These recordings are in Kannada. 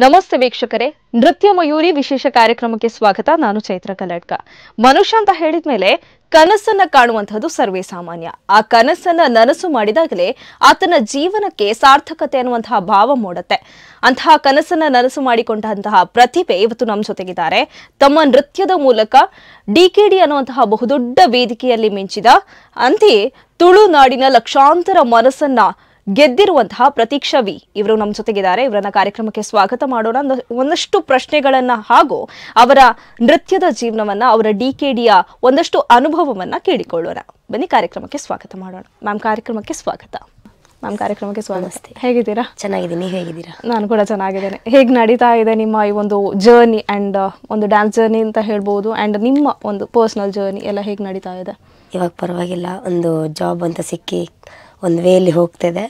ನಮಸ್ತೆ ವೀಕ್ಷಕರೇ, ನೃತ್ಯ ಮಯೂರಿ ವಿಶೇಷ ಕಾರ್ಯಕ್ರಮಕ್ಕೆ ಸ್ವಾಗತ. ನಾನು ಚೈತ್ರ ಕಲ್ಲಡ್ಕ. ಮನುಷ್ಯ ಅಂತ ಹೇಳಿದ್ಮೇಲೆ ಕನಸನ್ನ ಕಾಣುವಂತಹದ್ದು ಸರ್ವೇ ಸಾಮಾನ್ಯ. ಆ ಕನಸನ್ನ ನನಸು ಮಾಡಿದಾಗಲೇ ಆತನ ಜೀವನಕ್ಕೆ ಸಾರ್ಥಕತೆ ಅನ್ನುವಂತಹ ಭಾವ ಮೂಡುತ್ತೆ. ಅಂತಹ ಕನಸನ್ನ ನನಸು ಮಾಡಿಕೊಂಡಂತಹ ಪ್ರತಿಭೆ ಇವತ್ತು ನಮ್ಮ ಜೊತೆಗಿದ್ದಾರೆ. ತಮ್ಮ ನೃತ್ಯದ ಮೂಲಕ ಡಿಕೆಡಿ ಅನ್ನುವಂತಹ ಬಹುದೊಡ್ಡ ವೇದಿಕೆಯಲ್ಲಿ ಮಿಂಚಿದ ಅಂತೆಯೇ ತುಳುನಾಡಿನ ಲಕ್ಷಾಂತರ ಮನಸ್ಸನ್ನ ಗೆದ್ದಿರುವಂತಹ ಪ್ರತೀಕ್ಷಾ ವಿ ಇವರು ನಮ್ಮ ಜೊತೆಗಿದ್ದಾರೆ. ಇವರನ್ನ ಕಾರ್ಯಕ್ರಮಕ್ಕೆ ಸ್ವಾಗತ ಮಾಡೋಣ. ಒಂದಷ್ಟು ಪ್ರಶ್ನೆಗಳನ್ನ ಹಾಗೂ ಅವರ ನೃತ್ಯದ ಜೀವನವನ್ನ, ಅವರ ಡಿಕೆಡಿಯ ಒಂದಷ್ಟು ಅನುಭವವನ್ನ ಕೇಳಿಕೊಳ್ಳೋಣ. ಬನ್ನಿ ಕಾರ್ಯಕ್ರಮಕ್ಕೆ ಸ್ವಾಗತ ಮಾಡೋಣ. ಮ್ಯಾಮ್, ಕಾರ್ಯಕ್ರಮಕ್ಕೆ ಸ್ವಾಗತ. ಮ್ಯಾಮ್, ಕಾರ್ಯಕ್ರಮಕ್ಕೆ ಸ್ವಾಗತ. ಹೇಗಿದ್ದೀರಾ? ಚೆನ್ನಾಗಿದ್ದೀನಿ. ನೀವು ಹೇಗಿದ್ದೀರಾ? ನಾನು ಕೂಡ ಚೆನ್ನಾಗಿದ್ದೇನೆ. ಹೇಗೆ ನಡೀತಾ ಇದೆ ನಿಮ್ಮ ಈ ಒಂದು ಜರ್ನಿ ಅಂಡ್ ಒಂದು ಡ್ಯಾನ್ಸ್ ಜರ್ನಿ ಅಂತ ಹೇಳ್ಬೋದು, ಅಂಡ್ ನಿಮ್ಮ ಒಂದು ಪರ್ಸನಲ್ ಜರ್ನಿ ಎಲ್ಲ ಹೇಗೆ ನಡೀತಾ ಇದೆ? ಇವಾಗ ಪರವಾಗಿಲ್ಲ, ಒಂದು ಜಾಬ್ ಅಂತ ಸಿಕ್ಕಿ ಒಂದು ವೇಲಿ ಹೋಗ್ತಿದೆ.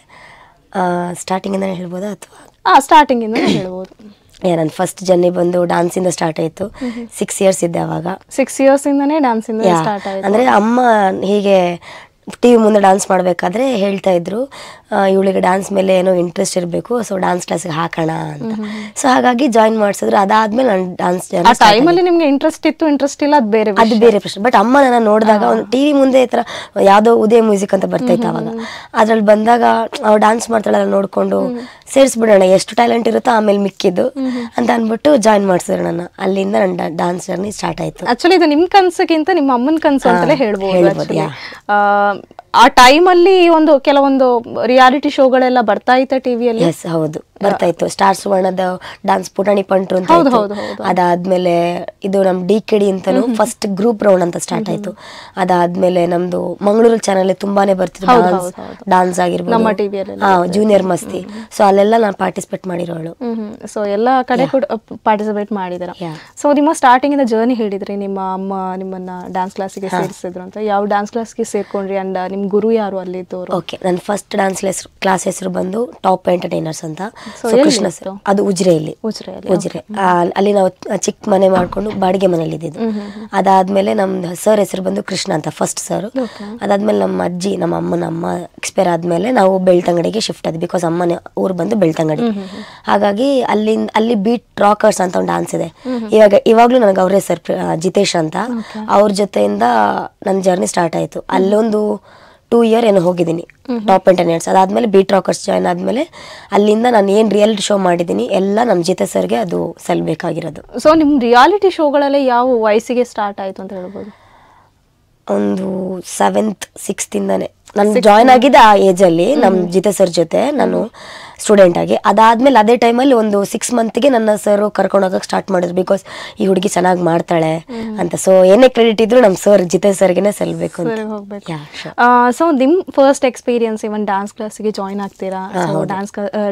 ಸ್ಟಾರ್ಟಿಂಗಿಂದ ಹೇಳ್ಬೋದಾ ಅಥವಾ ಸ್ಟಾರ್ಟಿಂಗಿಂದ ಹೇಳ್ಬೋದು? ನನ್ನ ಫಸ್ಟ್ ಜರ್ನಿ ಬಂದು ಡ್ಯಾನ್ಸಿಂದ ಸ್ಟಾರ್ಟ್ ಆಯಿತು. 6 years ಇದ್ದೆ ಅವಾಗ. 6 years ಇಂದನೇ ಡ್ಯಾನ್ಸಿಂದ ಸ್ಟಾರ್ಟ್ ಆಯಿತು. ಅಂದರೆ ಅಮ್ಮ ಹೀಗೆ ಟಿವಿ ಮುಂದೆ ಡ್ಯಾನ್ಸ್ ಮಾಡಬೇಕಾದ್ರೆ ಹೇಳ್ತಾ ಇದ್ರು, ಇವಳಿಗೆ ಡ್ಯಾನ್ಸ್ ಮೇಲೆ ಏನೋ ಇಂಟ್ರೆಸ್ಟ್ ಇರಬೇಕು, ಸೊ ಡ್ಯಾನ್ಸ್ ಕ್ಲಾಸ್ಗೆ ಹಾಕೋಣ ಅಂತ. ಸೊ ಹಾಗಾಗಿ ಜಾಯಿನ್ ಮಾಡಿಸಿದ್ರು. ಅದಾದ್ಮೇಲೆ ನಾನು ಡ್ಯಾನ್ಸ್ ಟೈಮಲ್ಲಿ ನಿಮ್ಗೆ ಇಂಟ್ರೆಸ್ಟ್ ಇತ್ತು, ಇಂಟ್ರೆಸ್ಟ್ ಇಲ್ಲ, ಅದು ಬೇರೆ ಪ್ರಶ್ನೆ. ಬಟ್ ಅಮ್ಮ ನನ್ನ ನೋಡಿದಾಗ ಒಂದು ಟಿವಿ ಮುಂದೆ ಈ ಥರ ಯಾವುದೋ ಉದಯ ಮ್ಯೂಸಿಕ್ ಅಂತ ಬರ್ತೈತೆ ಅವಾಗ, ಅದ್ರಲ್ಲಿ ಬಂದಾಗ ಅವ್ರು ಡ್ಯಾನ್ಸ್ ಮಾಡ್ತಾಳಲ್ಲ ನೋಡ್ಕೊಂಡು ಸೇರಿಸ್ಬಿಡೋಣ, ಎಷ್ಟು ಟ್ಯಾಲೆಂಟ್ ಇರುತ್ತೋ ಆಮೇಲೆ ಮಿಕ್ಕಿದ್ದು ಅಂತ ಅಂದ್ಬಿಟ್ಟು ಜಾಯಿನ್ ಮಾಡಿಸಿದ್ರು ನನ್ನ. ಅಲ್ಲಿಂದ ನನ್ನ ಡ್ಯಾನ್ಸ್ ಜರ್ನಿ ಸ್ಟಾರ್ಟ್ ಆಯ್ತು. ಆಕ್ಚುಲಿ ಇದು ನಿಮ್ ಕನ್ಸಿಗಿಂತ ನಿಮ್ಮ ಅಮ್ಮನ ಕನ್ಸು ಅಂತಲೇ ಹೇಳ್ಬೋದು. ಆ ಟೈಮಲ್ಲಿ ಒಂದು ಕೆಲವೊಂದು ರಿಯಾಲಿಟಿ ಶೋಗಳೆಲ್ಲ ಬರ್ತಾ ಇತ್ತು ಟಿವಿಯಲ್ಲಿ. ಎಸ್, ಹೌದು, ಬರ್ತಾ ಇತ್ತು. ಸ್ಟಾರ್ ಸುವರ್ಣದ ಡ್ಯಾನ್ಸ್ ಪುಟಾಣಿ ಪಂಟ್ರು ಅಂತ. ಅದಾದ್ಮೇಲೆ ಇದು ನಮ್ ಡಿಕೆಡಿ ಅಂತಾನು ಫಸ್ಟ್ ಗ್ರೂಪ್ ರೌಂಡ್ ಅಂತ ಸ್ಟಾರ್ಟ್ ಆಯ್ತು. ಅದಾದ್ಮೇಲೆ ನಮ್ದು ಮಂಗಳೂರು ಚಾನಲ್ ತುಂಬಾನೇ ಬರ್ತಿದ್ರು ಡಾನ್ಸ್ ಆಗಿರ್ಬೋದು, ನಮ್ಮ ಟಿವಿಯಲ್ಲಿ ಜೂನಿಯರ್ ಮಸ್ತಿ. ಸೊ ಅಲ್ಲೆಲ್ಲ ನಾನು ಪಾರ್ಟಿಸಿಪೇಟ್ ಮಾಡಿರೋಳು. ಸೊ ಎಲ್ಲ ಕಡೆ ಕೂಡ ಪಾರ್ಟಿಸಿಪೇಟ್ ಮಾಡಿದಾರ. ಸೊ ನಿಮ್ಮ ಸ್ಟಾರ್ಟಿಂಗ್ ಇಂದ ಜರ್ನಿ ಹೇಳಿದ್ರಿ, ನಿಮ್ಮ ಅಮ್ಮ ನಿಮ್ಮನ್ನ ಡ್ಯಾನ್ಸ್ ಕ್ಲಾಸಿಗೆ ಸೇರಿಸಿದ್ರು ಅಂತ. ಯಾವ ಡ್ಯಾನ್ಸ್ ಕ್ಲಾಸ್ಗೆ ಸೇರ್ಕೊಂಡ್ರಿ ಅಂಡ್ ನಿಮ್ ಗುರು ಯಾರು ಅಲ್ಲಿದ್ದವರು? ಓಕೆ, ನನ್ನ ಫಸ್ಟ್ ಡ್ಯಾನ್ಸ್ ಕ್ಲಾಸ್ ಹೆಸರು ಬಂದು ಟಾಪ್ ಎಂಟರ್ಟೈನರ್ಸ್ ಅಂತ. ಕೃಷ್ಣ ಸರ್, ಅದು ಉಜಿರೆಯಲ್ಲಿ. ಅಲ್ಲಿ ನಾವು ಚಿಕ್ಕ ಮನೆ ಮಾಡ್ಕೊಂಡು ಬಾಡಿಗೆ ಮನೇಲಿ ಇದ್ದಿದ್ದು. ಅದಾದ್ಮೇಲೆ ನಮ್ದು ಸರ್ ಹೆಸರು ಬಂದು ಕೃಷ್ಣ ಅಂತ, ಫಸ್ಟ್ ಸರ್. ಅದಾದ್ಮೇಲೆ ನಮ್ಮ ಅಜ್ಜಿ, ನಮ್ಮ ಅಮ್ಮ ಎಕ್ಸ್ಪೈರ್ ಆದ್ಮೇಲೆ ನಾವು ಬೆಳ್ತಂಗಡಿಗೆ ಶಿಫ್ಟ್ ಆದ್ವಿ, ಬಿಕಾಸ್ ಅಮ್ಮನ ಊರು ಬಂದು ಬೆಳ್ತಂಗಡಿ. ಹಾಗಾಗಿ ಅಲ್ಲಿ ಬೀಟ್ ರಾಕರ್ಸ್ ಅಂತ ಒಂದು ಡಾನ್ಸ್ ಇದೆ. ಇವಾಗ್ಲೂ ನನಗೆ ಅವ್ರ ಹೆಸರು ಜಿತೇಶ್ ಅಂತ. ಅವ್ರ ಜೊತೆಯಿಂದ ನನ್ನ ಜರ್ನಿ ಸ್ಟಾರ್ಟ್ ಆಯ್ತು. ಅಲ್ಲೊಂದು 2 year ಏನೋ ಹೋಗಿದ್ದೀನಿ ಟಾಪ್ ಎಂಟರ್ಟೈನರ್ಸ್. ಅದಾದ್ಮೇಲೆ ಬೀಟ್ ರಾಕರ್ಸ್ ಜಾಯ್ನ್ ಆದ್ಮೇಲೆ ಅಲ್ಲಿಂದ ನಾನು ಏನ್ ರಿಯಾಲಿಟಿ ಶೋ ಮಾಡಿದ್ದೀನಿ ಎಲ್ಲ ನಮ್ಮ ಜಿತೆ ಸರ್ಗೆ ಅದು ಸಲ್ಬೇಕಾಗಿರೋದು. ಸೊ ನಿಮ್ ರಿಯಾಲಿಟಿ ಶೋಗಳೆಲ್ಲ ಯಾವ ವಯಸ್ಸಿಗೆ ಸ್ಟಾರ್ಟ್ ಆಯ್ತು ಅಂತ ಹೇಳ್ಬೋದು? ಒಂದು 7th 6th ಇಂದಾನೆ ನಾನು ಜಾಯ್ನ್ ಆಗಿದ್ದೆ. ಆ ಏಜ್ ಅಲ್ಲಿ ನಮ್ ಜಿತೆ ಸರ್ ಜೊತೆ ನಾನು ಸ್ಟೂಡೆಂಟ್ ಆಗಿ. ಅದಾದ್ಮೇಲೆ ಅದೇ ಟೈಮಲ್ಲಿ ಒಂದು 6 monthಗೆ ನನ್ನ ಸರ್ ಕರ್ಕೊಂಡು ಹೋಗಕ್ಕೆ ಸ್ಟಾರ್ಟ್ ಮಾಡಿದ್ರು, ಬಿಕಾಸ್ ಈ ಹುಡುಗಿ ಚೆನ್ನಾಗಿ ಮಾಡ್ತಾಳೆ ಅಂತ. ಸೊ ಏನೇ ಕ್ರೆಡಿಟ್ ಇದ್ರು ನಮ್ ಸರ್ ಜಿತೆ ಸರ್ಗೆನೆ ಸಲ್ಬೇಕು ಅಂತ. ಸೊ ನಿಮ್ ಫಸ್ಟ್ ಎಕ್ಸ್ಪೀರಿಯನ್ಸ್ ಇವನ್ ಡ್ಯಾನ್ಸ್ ಕ್ಲಾಸ್ಗೆ ಜಾಯ್ನ್ ಆಗ್ತೀರಾ?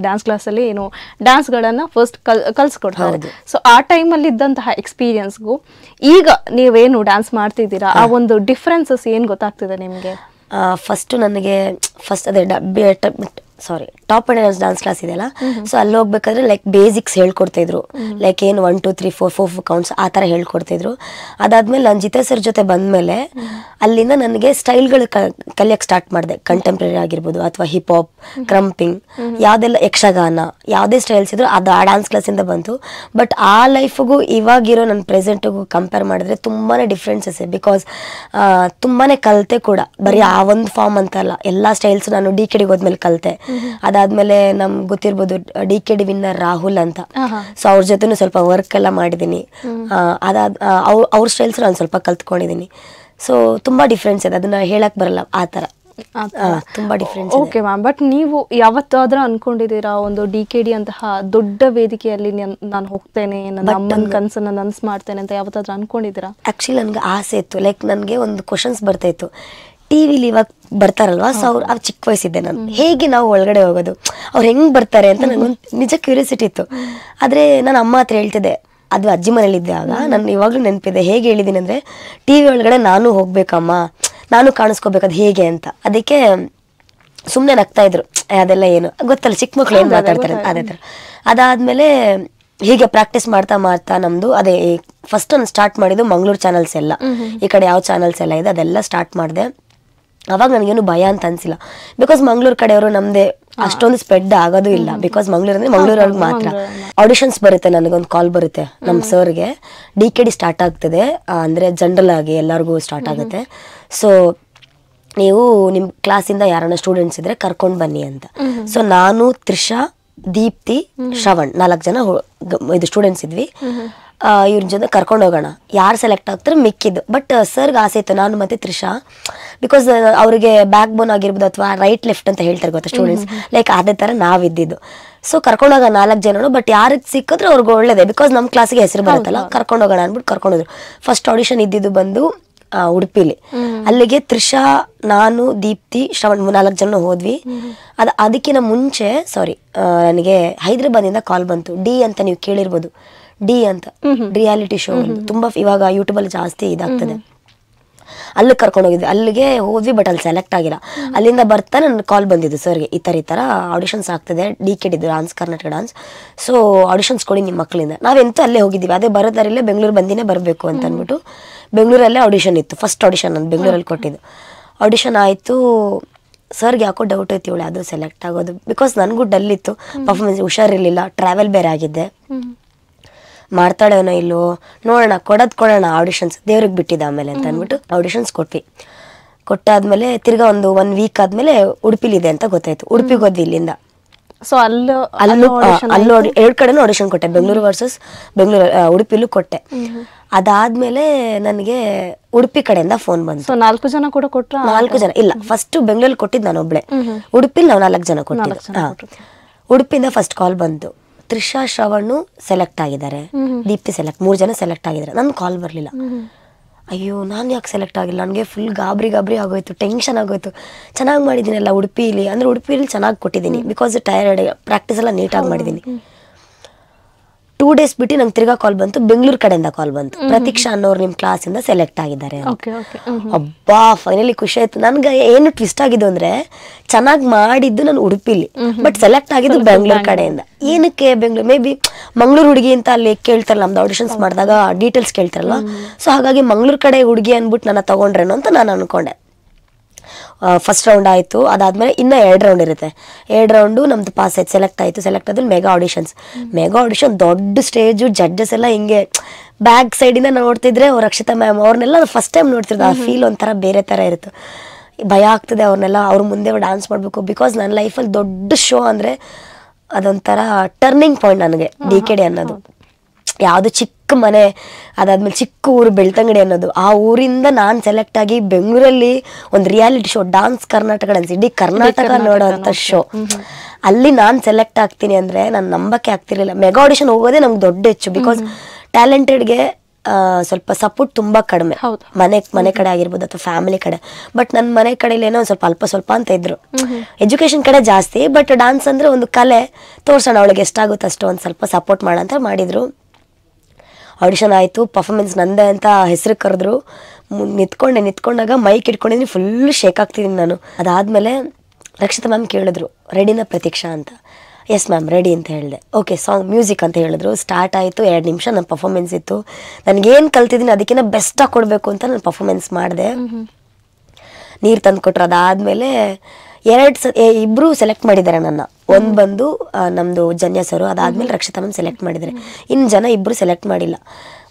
ಡ್ಯಾನ್ಸ್ ಕ್ಲಾಸ್ ಅಲ್ಲಿ ಏನು ಡ್ಯಾನ್ಸ್ ಗಳನ್ನ ಫಸ್ಟ್ ಕಲ್ಸ್ಕೊಡ್ತಾರೆ. ಸೊ ಆ ಟೈಮಲ್ಲಿ ಇದ್ದಂತಹ ಎಕ್ಸ್ಪೀರಿಯನ್ಸ್ಗೂ ಈಗ ನೀವೇನು ಡ್ಯಾನ್ಸ್ ಮಾಡ್ತಿದ್ದೀರಾ ಆ ಒಂದು ಡಿಫ್ರೆನ್ಸಸ್ ಏನ್ ಗೊತ್ತಾಗ್ತಿದೆ ನಿಮ್ಗೆ? ಫಸ್ಟ್ ನನಗೆ ಅದೇ ಟಾಪ್ ಎಂಟರ್ಟೈನರ್ಸ್ ಡ್ಯಾನ್ಸ್ ಕ್ಲಾಸ್ ಇದೆಯಲ್ಲ, ಸೊ ಅಲ್ಲಿ ಹೋಗ್ಬೇಕಾದ್ರೆ ಲೈಕ್ ಬೇಸಿಕ್ಸ್ ಹೇಳ್ಕೊಡ್ತಾ ಇದ್ರು. ಲೈಕ್ ಏನು 1 2 3 4 4 ಕೌಂಟ್ಸ್ ಆ ಥರ ಹೇಳ್ಕೊಡ್ತಾ ಇದ್ರು. ಅದಾದ್ಮೇಲೆ ನಾನು ಜಿತೆ ಸರ್ ಜೊತೆ ಬಂದ್ಮೇಲೆ ಅಲ್ಲಿಂದ ನನಗೆ ಸ್ಟೈಲ್ಗಳು ಕಲಿಯಕ್ಕೆ ಸ್ಟಾರ್ಟ್ ಮಾಡಿದೆ. ಕಂಟೆಂಪ್ರರಿ ಆಗಿರ್ಬೋದು ಅಥವಾ ಹಿಪ್ ಹಾಪ್, ಕ್ರಂಪಿಂಗ್, ಯಾವ್ದೆಲ್ಲ ಯಕ್ಷಗಾನ, ಯಾವುದೇ ಸ್ಟೈಲ್ಸ್ ಇದ್ರು ಅದು ಆ ಡ್ಯಾನ್ಸ್ ಕ್ಲಾಸಿಂದ ಬಂತು. ಬಟ್ ಆ ಲೈಫಿಗೂ ಇವಾಗಿರೋ ನನ್ನ ಪ್ರೆಸೆಂಟಿಗೂ ಕಂಪೇರ್ ಮಾಡಿದ್ರೆ ತುಂಬಾನೇ ಡಿಫ್ರೆನ್ಸಸ್ ಇದೆ. ಬಿಕಾಸ್ ತುಂಬಾನೇ ಕಲಿತೆ ಕೂಡ, ಬರೀ ಆ ಒಂದು ಫಾರ್ಮ್ ಅಂತಲ್ಲ, ಎಲ್ಲ ಸ್ಟೈಲ್ಸ್ ನಾನು ಡಿಕೆಡಿಗೆ ಹೋದ್ಮೇಲೆ ಕಲಿತೆ. ಅದಾದ್ಮೇಲೆ ನಮ್ಗೆ ಗೊತ್ತಿರ್ಬೋದು ಡಿಕೆಡಿ ವಿನ್ನರ್ ರಾಹುಲ್ ಅಂತ, ಸೊ ಅವ್ರ ಜೊತೆನೂ ಸ್ವಲ್ಪ ವರ್ಕ್ ಎಲ್ಲ ಮಾಡಿದೀನಿ. ಅವ್ರ ಸ್ಟೈಲ್ಸ್ ನಾನು ಸ್ವಲ್ಪ ಕಲ್ತ್ಕೊಂಡಿದೀನಿ. ಸೊ ತುಂಬಾ ಡಿಫ್ರೆನ್ಸ್ ಇದೆ, ಅದನ್ನ ಹೇಳಕ್ ಬರಲ್ಲ, ಆ ತರ ತುಂಬಾ ಡಿಫ್ರೆನ್ಸ್. ಓಕೆ ಮ್ಯಾಮ್, ಬಟ್ ನೀವು ಯಾವತ್ತಾದ್ರೂ ಅನ್ಕೊಂಡಿದ್ದೀರಾ ಒಂದು ಡಿಕೆಡಿ ಅಂತಹ ದೊಡ್ಡ ವೇದಿಕೆಯಲ್ಲಿ ನಾನು ಹೋಗ್ತೇನೆ, ನನ್ನ ಅಮ್ಮನ ಕನಸನ್ನ ನನಸು ಮಾಡ್ತೇನೆ ಅಂತ ಯಾವತ್ತಾದ್ರೂ ಅನ್ಕೊಂಡಿದ್ದೀರಾ? ಆಕ್ಚುಲಿ ನನ್ಗೆ ಆಸೆ ಇತ್ತು. ಲೈಕ್ ನನ್ಗೆ ಒಂದು ಕ್ವಶನ್ಸ್ ಬರ್ತಾ ಇತ್ತು, ಟಿವಿಲಿ ಇವಾಗ ಬರ್ತಾರಲ್ವಾ, ಸೊ ಅವ್ರು ಚಿಕ್ಕ ವಯಸ್ಸಿದ್ದೆ ನಾನು, ಹೇಗೆ ನಾವು ಒಳಗಡೆ ಹೋಗೋದು, ಅವ್ರು ಹೆಂಗ್ ಬರ್ತಾರೆ ಅಂತ ನನಗೊಂದು ನಿಜ ಕ್ಯೂರಿಯಾಸಿಟಿ ಇತ್ತು. ಆದ್ರೆ ನಾನು ಅಮ್ಮ ಹತ್ರ ಹೇಳ್ತಿದ್ದೆ, ಅದು ಅಜ್ಜಿ ಮನೇಲಿ ಇದ್ದೆ ಆಗ. ನಾನು ಇವಾಗ್ಲೂ ನೆನಪಿದೆ. ಹೇಗೆ ಹೇಳಿದೀನಿ ಅಂದ್ರೆ, ಟಿವಿ ಒಳಗಡೆ ನಾನು ಹೋಗ್ಬೇಕಮ್ಮ, ನಾನು ಕಾಣಿಸ್ಕೋಬೇಕದು ಹೇಗೆ ಅಂತ. ಅದಕ್ಕೆ ಸುಮ್ನೆ ನಗ್ತಾ ಇದ್ರು, ಅದೆಲ್ಲ ಏನು ಗೊತ್ತಲ್ಲ, ಚಿಕ್ಕ ಮಕ್ಳು ಏನ್ ಮಾತಾಡ್ತಾರೆ ಅದೇ ತರ. ಅದಾದ್ಮೇಲೆ ಹೀಗೆ ಪ್ರಾಕ್ಟೀಸ್ ಮಾಡ್ತಾ ಮಾಡ್ತಾ ನಮ್ದು ಅದೇ ಫಸ್ಟ್ ನಾನು ಸ್ಟಾರ್ಟ್ ಮಾಡಿದ್ದು ಮಂಗಳೂರು ಚಾನಲ್ಸ್ ಎಲ್ಲ, ಈ ಕಡೆ ಯಾವ ಚಾನಲ್ಸ್ ಎಲ್ಲ ಇದೆ ಅದೆಲ್ಲ ಸ್ಟಾರ್ಟ್ ಮಾಡಿದೆ. ಅವಾಗ ನನಗೇನು ಭಯ ಅಂತ ಅನ್ಸಿಲ್ಲ, ಬಿಕಾಸ್ ಮಂಗಳೂರು ಕಡೆಯವರು ನಮ್ಮದೇ ಅಷ್ಟೊಂದು ಸ್ಪ್ರೆಡ್ ಆಗೋದು ಇಲ್ಲ, ಬಿಕಾಸ್ ಮಂಗಳೂರು ಅಂದ್ರೆ ಮಂಗಳೂರೊಳಗೆ ಮಾತ್ರ. ಆಡಿಷನ್ಸ್ ಬರುತ್ತೆ, ನನಗೊಂದು ಕಾಲ್ ಬರುತ್ತೆ ನಮ್ಮ ಸರ್ಗೆ, DKD ಸ್ಟಾರ್ಟ್ ಆಗ್ತದೆ ಅಂದ್ರೆ ಜನರಲ್ ಆಗಿ ಎಲ್ಲರಿಗೂ ಸ್ಟಾರ್ಟ್ ಆಗುತ್ತೆ. ಸೊ ನೀವು ನಿಮ್ಮ ಕ್ಲಾಸಿಂದ ಯಾರನ್ನ ಸ್ಟೂಡೆಂಟ್ಸ್ ಇದ್ರೆ ಕರ್ಕೊಂಡು ಬನ್ನಿ ಅಂತ. ಸೊ ನಾನು, ತ್ರಿಷಾ, ದೀಪ್ತಿ, ಶ್ರವಣ್ 4 ಜನ ಇದು ಸ್ಟೂಡೆಂಟ್ಸ್ ಇದ್ವಿ. ಇವ್ರ ಜೊತೆ ಕರ್ಕೊಂಡು ಹೋಗೋಣ, ಯಾರು ಸೆಲೆಕ್ಟ್ ಆಗ್ತಾರೆ ಮಿಕ್ಕಿದ್ದು. ಬಟ್ ಸರ್ಗೆ ಆಸೆ ಇತ್ತು ನಾನು ಮತ್ತೆ ತ್ರಿಷಾ, ಬಿಕಾಸ್ ಅವ್ರಿಗೆ ಬ್ಯಾಕ್ ಬೋನ್ ಆಗಿರ್ಬೋದು ಅಥವಾ ರೈಟ್ ಲೆಫ್ಟ್ ಅಂತ ಹೇಳ್ತಾರೆ ಗೊತ್ತಾ ಸ್ಟೂಡೆಂಟ್ಸ್, ಲೈಕ್ ಅದೇ ಥರ ನಾವಿದ್ದಿದ್ದು. ಸೊ ಕರ್ಕೊಂಡು ಹೋಗೋಣ 4 ಜನನು, ಬಟ್ ಯಾರಿಗೆ ಸಿಕ್ಕಿದ್ರೆ ಅವ್ರಿಗೆ ಒಳ್ಳೇದೇ, ಬಿಕಾಸ್ ನಮ್ಮ ಕ್ಲಾಸಿಗೆ ಹೆಸರು ಬರುತ್ತಲ್ಲ, ಕರ್ಕೊಂಡು ಹೋಗೋಣ ಅಂದ್ಬಿಟ್ಟು ಕರ್ಕೊಂಡೋದ್ರು. ಫಸ್ಟ್ ಆಡಿಷನ್ ಇದ್ದಿದ್ದು ಬಂದು ಉಡುಪಿಲಿ. ಅಲ್ಲಿಗೆ ತ್ರಿಷಾ, ನಾನು, ದೀಪ್ತಿ, ಶ್ರವಣ್ 4 ಜನ ಹೋದ್ವಿ. ಅದಕ್ಕಿಂತ ಮುಂಚೆ ನನಗೆ ಹೈದ್ರಾಬಾದಿಂದ ಕಾಲ್ ಬಂತು. ಡಿ ಅಂತ ನೀವು ಕೇಳಿರ್ಬೋದು, ಡಿ ಅಂತ ರಿಯಾಲಿಟಿ ಶೋ ತುಂಬಾ ಇವಾಗ ಯೂಟ್ಯೂಬ್ ಅಲ್ಲಿ ಜಾಸ್ತಿ ಇದಾಗ್ತದೆ. ಅಲ್ಲಿ ಕರ್ಕೊಂಡು ಹೋಗಿದ್ವಿ, ಅಲ್ಲಿಗೆ ಹೋದ್ವಿ, ಬಟ್ ಅಲ್ಲಿ ಸೆಲೆಕ್ಟ್ ಆಗಿಲ್ಲ. ಅಲ್ಲಿಂದ ಬರ್ತಾ ನನ್ನ ಕಾಲ್ ಬಂದಿದ್ದು ಸರ್ಗೆ, ಈ ತರ ಆಡಿಷನ್ಸ್ ಆಗ್ತದೆ, DKD dance, Karnataka dance, so auditions ಕೊಡಿ ನಿಮ್ಮ ಮಕ್ಕಳಿಂದ. ನಾವೆಂತೂ ಅಲ್ಲೇ ಹೋಗಿದ್ದೀವಿ, ಅದೇ ಬರೋದಾರಿಲ್ಲೇ ಬೆಂಗಳೂರು ಬಂದಿನೇ ಬರಬೇಕು ಅಂತ ಅಂದ್ಬಿಟ್ಟು ಬೆಂಗಳೂರಲ್ಲೇ ಆಡಿಷನ್ ಇತ್ತು. ಫಸ್ಟ್ ಆಡಿಷನ್ ನಾನು ಬೆಂಗಳೂರಲ್ಲಿ ಕೊಟ್ಟಿದ್ದು. ಆಡಿಷನ್ ಆಯಿತು. ಸರ್ಗೆ ಯಾಕೋ ಡೌಟ್ ಐತಿ ಇವಳು ಅದು ಸೆಲೆಕ್ಟ್ ಆಗೋದು, ಬಿಕಾಸ್ ನನಗೂ ಡಲ್ ಇತ್ತು, ಪರ್ಫಾರ್ಮೆನ್ಸ್ ಹುಷಾರಿರ್ಲಿಲ್ಲ, ಟ್ರಾವೆಲ್ ಬೇರೆ ಆಗಿದ್ದೆ, ಮಾಡ್ತಾಳೇನೋ ಇಲ್ಲೋ ನೋಡೋಣ, ಕೊಡೋಣ ಆಡಿಷನ್ಸ್, ದೇವ್ರಿಗೆ ಬಿಟ್ಟಿದ್ದ ಆಮೇಲೆ ಅಂತ ಅಂದ್ಬಿಟ್ಟು ಆಡಿಷನ್ಸ್ ಕೊಟ್ಟಾದ್ಮೇಲೆ ತಿರ್ಗಾ ಒಂದು 1 ವೀಕ್ ಆದ್ಮೇಲೆ ಉಡುಪಿಲಿದೆ ಅಂತ ಗೊತ್ತಾಯ್ತು. ಉಡುಪಿಗೆ ಹೋದ್ವಿ ಇಲ್ಲಿಂದ. ಸೊ ಅಲ್ಲೂ 2 ಕಡೆನೂ ಆಡಿಷನ್ ಕೊಟ್ಟೆ, ಬೆಂಗಳೂರು ವರ್ಸಸ್ ಬೆಂಗಳೂರು, ಉಡುಪಿಲೂ ಕೊಟ್ಟೆ. ಅದಾದ್ಮೇಲೆ ನನಗೆ ಉಡುಪಿ ಕಡೆಯಿಂದ ಫೋನ್ ಬಂತು. ಸೊ 4 ಜನ ಕೂಡ ಕೊಟ್ರ? 4 ಜನ ಇಲ್ಲ, ಫಸ್ಟ್ ಬೆಂಗಳೂರಲ್ಲಿ ಕೊಟ್ಟಿದ್ದು ನಾನು ಒಬ್ಳೆ, ಉಡುಪಿಲಿ ನಾವು 4 ಜನ ಕೊಟ್ಟಿದ್ದು. ಉಡುಪಿಯಿಂದ ಫಸ್ಟ್ ಕಾಲ್ ಬಂತು, ತ್ರಿಷಾ, ಶ್ರವಣ್ ಸೆಲೆಕ್ಟ್ ಆಗಿದ್ದಾರೆ, ದೀಪ್ತಿ ಸೆಲೆಕ್ಟ್, 3 ಜನ ಸೆಲೆಕ್ಟ್ ಆಗಿದ್ದಾರೆ. ನನ್ ಕಾಲ್ ಬರ್ಲಿಲ್ಲ. ಅಯ್ಯೋ ನಾನು ಯಾಕೆ ಸೆಲೆಕ್ಟ್ ಆಗಿಲ್ಲ, ನನಗೆ ಫುಲ್ ಗಾಬರಿ ಆಗೋಯ್ತು, ಟೆನ್ಷನ್ ಆಗೋಯ್ತು. ಚೆನ್ನಾಗಿ ಮಾಡಿದ್ದೀನಲ್ಲ ಉಡುಪಿಲಿ, ಅಂದ್ರೆ ಉಡುಪಿಲಿ ಚೆನ್ನಾಗಿ ಕೊಟ್ಟಿದ್ದೀನಿ, ಬಿಕಾಸ್ ಟೈರ್ಡ್, ಪ್ರಾಕ್ಟೀಸ್ ಎಲ್ಲ ನೀಟಾಗಿ ಮಾಡಿದ್ದೀನಿ. 2 ಡೇಸ್ ಬಿಟ್ಟು ನಂಗೆ ತಿರ್ಗಾ ಕಾಲ್ ಬಂತು, ಬೆಂಗಳೂರು ಕಡೆಯಿಂದ ಕಾಲ್ ಬಂತು, ಪ್ರತೀಕ್ಷಾ ಅನ್ನೋರು ನಿಮ್ಮ ಕ್ಲಾಸಿಂದ ಸೆಲೆಕ್ಟ್ ಆಗಿದ್ದಾರೆ. ಅಬ್ಬಾ ಫೈನಲಿ ಖುಷಿ ಆಯ್ತು. ನನ್ಗೆ ಏನು ಟ್ವಿಸ್ಟ್ ಆಗಿದ್ದು ಅಂದ್ರೆ, ಚೆನ್ನಾಗಿ ಮಾಡಿದ್ದು ನಾನು ಉಡುಪಿಲಿ, ಬಟ್ ಸೆಲೆಕ್ಟ್ ಆಗಿದ್ದು ಬೆಂಗಳೂರು ಕಡೆಯಿಂದ. ಏನಕ್ಕೆ ಬೆಂಗಳೂರು, ಮೇ ಬಿ ಮಂಗಳೂರು ಹುಡುಗಿ ಅಂತ ಅಲ್ಲಿ ಕೇಳ್ತಾರಲ್ಲ, ನಮ್ದು ಆಡಿಷನ್ಸ್ ಮಾಡಿದಾಗ ಡೀಟೇಲ್ಸ್ ಕೇಳ್ತಾರಲ್ಲ, ಸೊ ಹಾಗಾಗಿ ಮಂಗಳೂರು ಕಡೆ ಹುಡುಗಿ ಅಂದ್ಬಿಟ್ಟು ನನ್ನ ತಗೊಂಡ್ರೇನೋ ಅಂತ ನಾನು ಅನ್ಕೊಂಡೆ. ಫಸ್ಟ್ ರೌಂಡ್ ಆಯಿತು. ಅದಾದ್ಮೇಲೆ ಇನ್ನೂ 2 ರೌಂಡ್ ಇರುತ್ತೆ. 2 ರೌಂಡು ನಮ್ದು ಪಾಸ್ ಆಯ್ತು, ಸೆಲೆಕ್ಟ್ ಆದ್ರೆ ಮೆಗಾ ಆಡಿಷನ್, ದೊಡ್ಡ ಸ್ಟೇಜು, ಜಡ್ಜಸ್ ಎಲ್ಲ ಹಿಂಗೆ ಬ್ಯಾಕ್ ಸೈಡಿಂದ ನೋಡ್ತಿದ್ರೆ ರಕ್ಷಿತಾ ಮ್ಯಾಮ್ ಅವ್ರನ್ನೆಲ್ಲ ಫಸ್ಟ್ ಟೈಮ್ ನೋಡ್ತಿರೋದು. ಆ ಫೀಲ್ ಒಂಥರ ಬೇರೆ ಥರ ಇರುತ್ತೆ, ಭಯ ಆಗ್ತದೆ ಅವ್ರನ್ನೆಲ್ಲ ಅವ್ರ ಮುಂದೆ ಡ್ಯಾನ್ಸ್ ಮಾಡಬೇಕು. ಬಿಕಾಸ್ ನನ್ನ ಲೈಫಲ್ಲಿ ದೊಡ್ಡ ಶೋ ಅಂದರೆ ಅದೊಂಥರ ಟರ್ನಿಂಗ್ ಪಾಯಿಂಟ್ ನನಗೆ DKD ಅನ್ನೋದು. ಯಾವುದು ಚಿಕ್ಕ ಮನೆ, ಅದಾದ್ಮೇಲೆ ಚಿಕ್ಕ ಊರು ಬೆಳ್ತಂಗಡಿ ಅನ್ನೋದು, ಆ ಊರಿಂದ ನಾನು ಸೆಲೆಕ್ಟ್ ಆಗಿ ಬೆಂಗಳೂರಲ್ಲಿ ಒಂದು reality show, dance Karnataka dance, ಇಡೀ ಕರ್ನಾಟಕ ನೋಡೋವಂಥ ಶೋ, ಅಲ್ಲಿ ನಾನು ಸೆಲೆಕ್ಟ್ ಆಗ್ತೀನಿ ಅಂದರೆ ನಾನು ನಂಬಕ್ಕೆ ಆಗ್ತಿರ್ಲಿಲ್ಲ. ಮೆಗಾ ಆಡಿಷನ್ ಹೋಗೋದೇ ನಮ್ಗೆ ದೊಡ್ಡ ಹೆಚ್ಚು, ಬಿಕಾಸ್ ಟ್ಯಾಲೆಂಟೆಡ್ಗೆ ಸ್ವಲ್ಪ ಸಪೋರ್ಟ್ ತುಂಬ ಕಡಿಮೆ, ಮನೆ ಕಡೆ ಆಗಿರ್ಬೋದು ಅಥವಾ ಫ್ಯಾಮಿಲಿ ಕಡೆ. ಬಟ್ ನನ್ನ ಮನೆ ಕಡೆಯಲ್ಲಿ ಏನೋ ಸ್ವಲ್ಪ ಸ್ವಲ್ಪ ಅಂತ ಇದ್ರು, ಎಜುಕೇಶನ್ ಕಡೆ ಜಾಸ್ತಿ, ಬಟ್ ಡಾನ್ಸ್ ಅಂದರೆ ಒಂದು ಕಲೆ, ತೋರ್ಸೋಣ ಅವಳಿಗೆ ಎಷ್ಟಾಗುತ್ತೆ ಅಷ್ಟು ಒಂದು ಸ್ವಲ್ಪ ಸಪೋರ್ಟ್ ಮಾಡೋಣ ಅಂತ ಮಾಡಿದ್ರು. ಆಡಿಷನ್ ಆಯಿತು, ಪರ್ಫಾರ್ಮೆನ್ಸ್ ನಂದೇ ಅಂತ ಹೆಸರು ಕರೆದ್ರು. ನಿಂತ್ಕೊಂಡಾಗ ಮೈಕ್ ಇಟ್ಕೊಂಡಿದ್ದೀನಿ, ಫುಲ್ ಶೇಕ್ ಆಗ್ತಿದ್ದೀನಿ ನಾನು. ಅದಾದಮೇಲೆ ರಕ್ಷಿತಾ ಮ್ಯಾಮ್ ಕೇಳಿದ್ರು, ರೆಡಿನಾ ಪ್ರತೀಕ್ಷಾ ಅಂತ. ಎಸ್ ಮ್ಯಾಮ್ ರೆಡಿ ಅಂತ ಹೇಳಿದೆ. ಓಕೆ ಸಾಂಗ್ ಮ್ಯೂಸಿಕ್ ಅಂತ ಹೇಳಿದ್ರು. ಸ್ಟಾರ್ಟ್ ಆಯಿತು. 2 ನಿಮಿಷ ನನ್ನ ಪರ್ಫಾರ್ಮೆನ್ಸ್ ಇತ್ತು. ನನಗೇನು ಕಲ್ತಿದ್ದೀನಿ ಅದಕ್ಕಿಂತ ಬೆಸ್ಟಾಗಿ ಕೊಡಬೇಕು ಅಂತ ನಾನು ಪರ್ಫಾರ್ಮೆನ್ಸ್ ಮಾಡಿದೆ. ನೀರು ತಂದು ಕೊಟ್ರು. ಅದಾದಮೇಲೆ 2 ಇಬ್ಬರು ಸೆಲೆಕ್ಟ್ ಮಾಡಿದ್ದಾರೆ ನನ್ನ. ಒಂದು ಬಂದು ನಮ್ಮದು ಜನ್ಯ ಸರು, ಅದಾದಮೇಲೆ ರಕ್ಷಿತಾ ಮ್ಯಾಮ್ ಸೆಲೆಕ್ಟ್ ಮಾಡಿದ್ದಾರೆ. ಇನ್ನು ಜನ ಇಬ್ಬರು ಸೆಲೆಕ್ಟ್ ಮಾಡಿಲ್ಲ.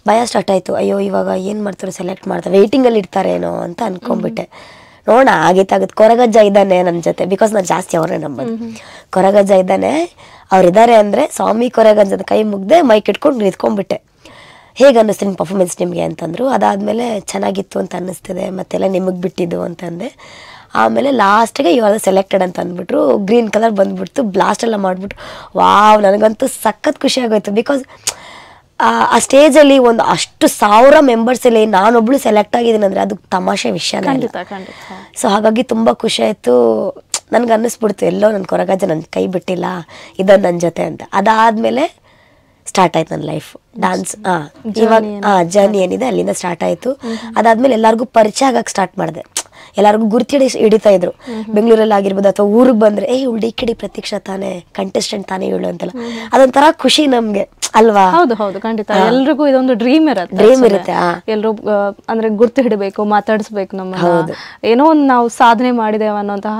ಭಯ ಸ್ಟಾರ್ಟ್ ಆಯಿತು. ಅಯ್ಯೋ ಇವಾಗ ಏನು ಮಾಡ್ತಾರೆ, ಸೆಲೆಕ್ಟ್ ಮಾಡ್ತಾರೆ, ವೆಯ್ಟಿಂಗಲ್ಲಿ ಇಡ್ತಾರೇನೋ ಅಂತ ಅನ್ಕೊಂಡ್ಬಿಟ್ಟೆ. ನೋಡೋಣ ಆಗೈತಾಗುತ್ತೆ. ಕೊರಗಜ್ಜ ಇದ್ದಾನೆ ನನ್ನ ಜೊತೆ, ಬಿಕಾಸ್ ನಾನು ಜಾಸ್ತಿ ಅವರೇ ನಂಬೋದು. ಕೊರಗಜ್ಜ ಇದ್ದಾನೆ, ಅವ್ರಿದ್ದಾರೆ ಅಂದರೆ ಸ್ವಾಮಿ ಕೊರಗಜ್ಜದ ಕೈ ಮುಗ್ದೆ ಮೈಕ್ ಇಟ್ಕೊಂಡು ನಿಂತ್ಕೊಂಡ್ಬಿಟ್ಟೆ. ಹೇಗೆ ಅನ್ನಿಸ್ತು ನಿಮ್ಮ ಪರ್ಫಾರ್ಮೆನ್ಸ್ ನಿಮಗೆ ಅಂತಂದರು. ಅದಾದಮೇಲೆ ಚೆನ್ನಾಗಿತ್ತು ಅಂತ ಅನ್ನಿಸ್ತದೆ, ಮತ್ತೆಲ್ಲ ನಿಮಗೆ ಬಿಟ್ಟಿದ್ದು ಅಂತಂದೆ. ಆಮೇಲೆ ಲಾಸ್ಟಿಗೆ ಇವಾಗ ಸೆಲೆಕ್ಟೆಡ್ ಅಂತ ಅಂದ್ಬಿಟ್ರು. ಗ್ರೀನ್ ಕಲರ್ ಬಂದ್ಬಿಡ್ತು, ಬ್ಲಾಸ್ಟ್ ಎಲ್ಲ ಮಾಡಿಬಿಟ್ರು. ವಾವ್, ನನಗಂತೂ ಸಖತ್ ಖುಷಿ ಆಗೋಯ್ತು. ಬಿಕಾಸ್ ಆ ಸ್ಟೇಜಲ್ಲಿ ಒಂದು ಅಷ್ಟು 1000 ಮೆಂಬರ್ಸಲ್ಲಿ ನಾನೊಬ್ಳು ಸೆಲೆಕ್ಟ್ ಆಗಿದ್ದೀನಿ ಅಂದರೆ ಅದು ತಮಾಷೆ ವಿಷಯ. ಸೊ ಹಾಗಾಗಿ ತುಂಬ ಖುಷಿ ಆಯಿತು. ನನಗೆ ಅನ್ನಿಸ್ಬಿಡ್ತು ಎಲ್ಲೋ ನನ್ನ ಕೊರಗಜ್ಜ ನನ್ನ ಕೈ ಬಿಟ್ಟಿಲ್ಲ, ಇದೊಂದು ನನ್ನ ಜೊತೆ ಅಂತ. ಅದಾದಮೇಲೆ ಸ್ಟಾರ್ಟ್ ಆಯ್ತು ನನ್ನ ಲೈಫ್ ಡಾನ್ಸ್. ಇವಾಗ ಜರ್ನಿ ಏನಿದೆ ಅಲ್ಲಿಂದ ಸ್ಟಾರ್ಟ್ ಆಯಿತು. ಅದಾದಮೇಲೆ ಎಲ್ಲರಿಗೂ ಪರಿಚಯ ಆಗಕ್ಕೆ ಸ್ಟಾರ್ಟ್ ಮಾಡಿದೆ. ಎಲ್ಲರಿಗೂ ಹಿಡಿತಾ ಇದ್ರು. ಬೆಂಗಳೂರಲ್ಲಿ ಆಗಿರ್ಬೋದು ಅಥವಾ ಊರಿಗೆ ಬಂದರೆ ಇವಳು DKD ಪ್ರತೀಕ್ಷಾ ತಾನೇ, ಕಂಟೆಸ್ಟೆಂಟ್ ತಾನೇ ಇವಳು ಅಂತೆಲ್ಲ. ಅದೊಂಥರ ಖುಷಿ ನಮಗೆ. ಅಲ್ವಾ? ಹೌದು ಹೌದು ಖಂಡಿತ. ಎಲ್ರಿಗೂ ಇದೊಂದು ಡ್ರೀಮ್ ಇರುತ್ತೆ. ಎಲ್ರು ಅಂದ್ರೆ ಗುರ್ತು ಹಿಡಬೇಕು, ಮಾತಾಡಿಸ್ಬೇಕು ನಮ್ಮನ್ನ, ಏನೋ ಒಂದು ನಾವು ಸಾಧನೆ ಮಾಡಿದೇವ ಅನ್ನೋಂತಹ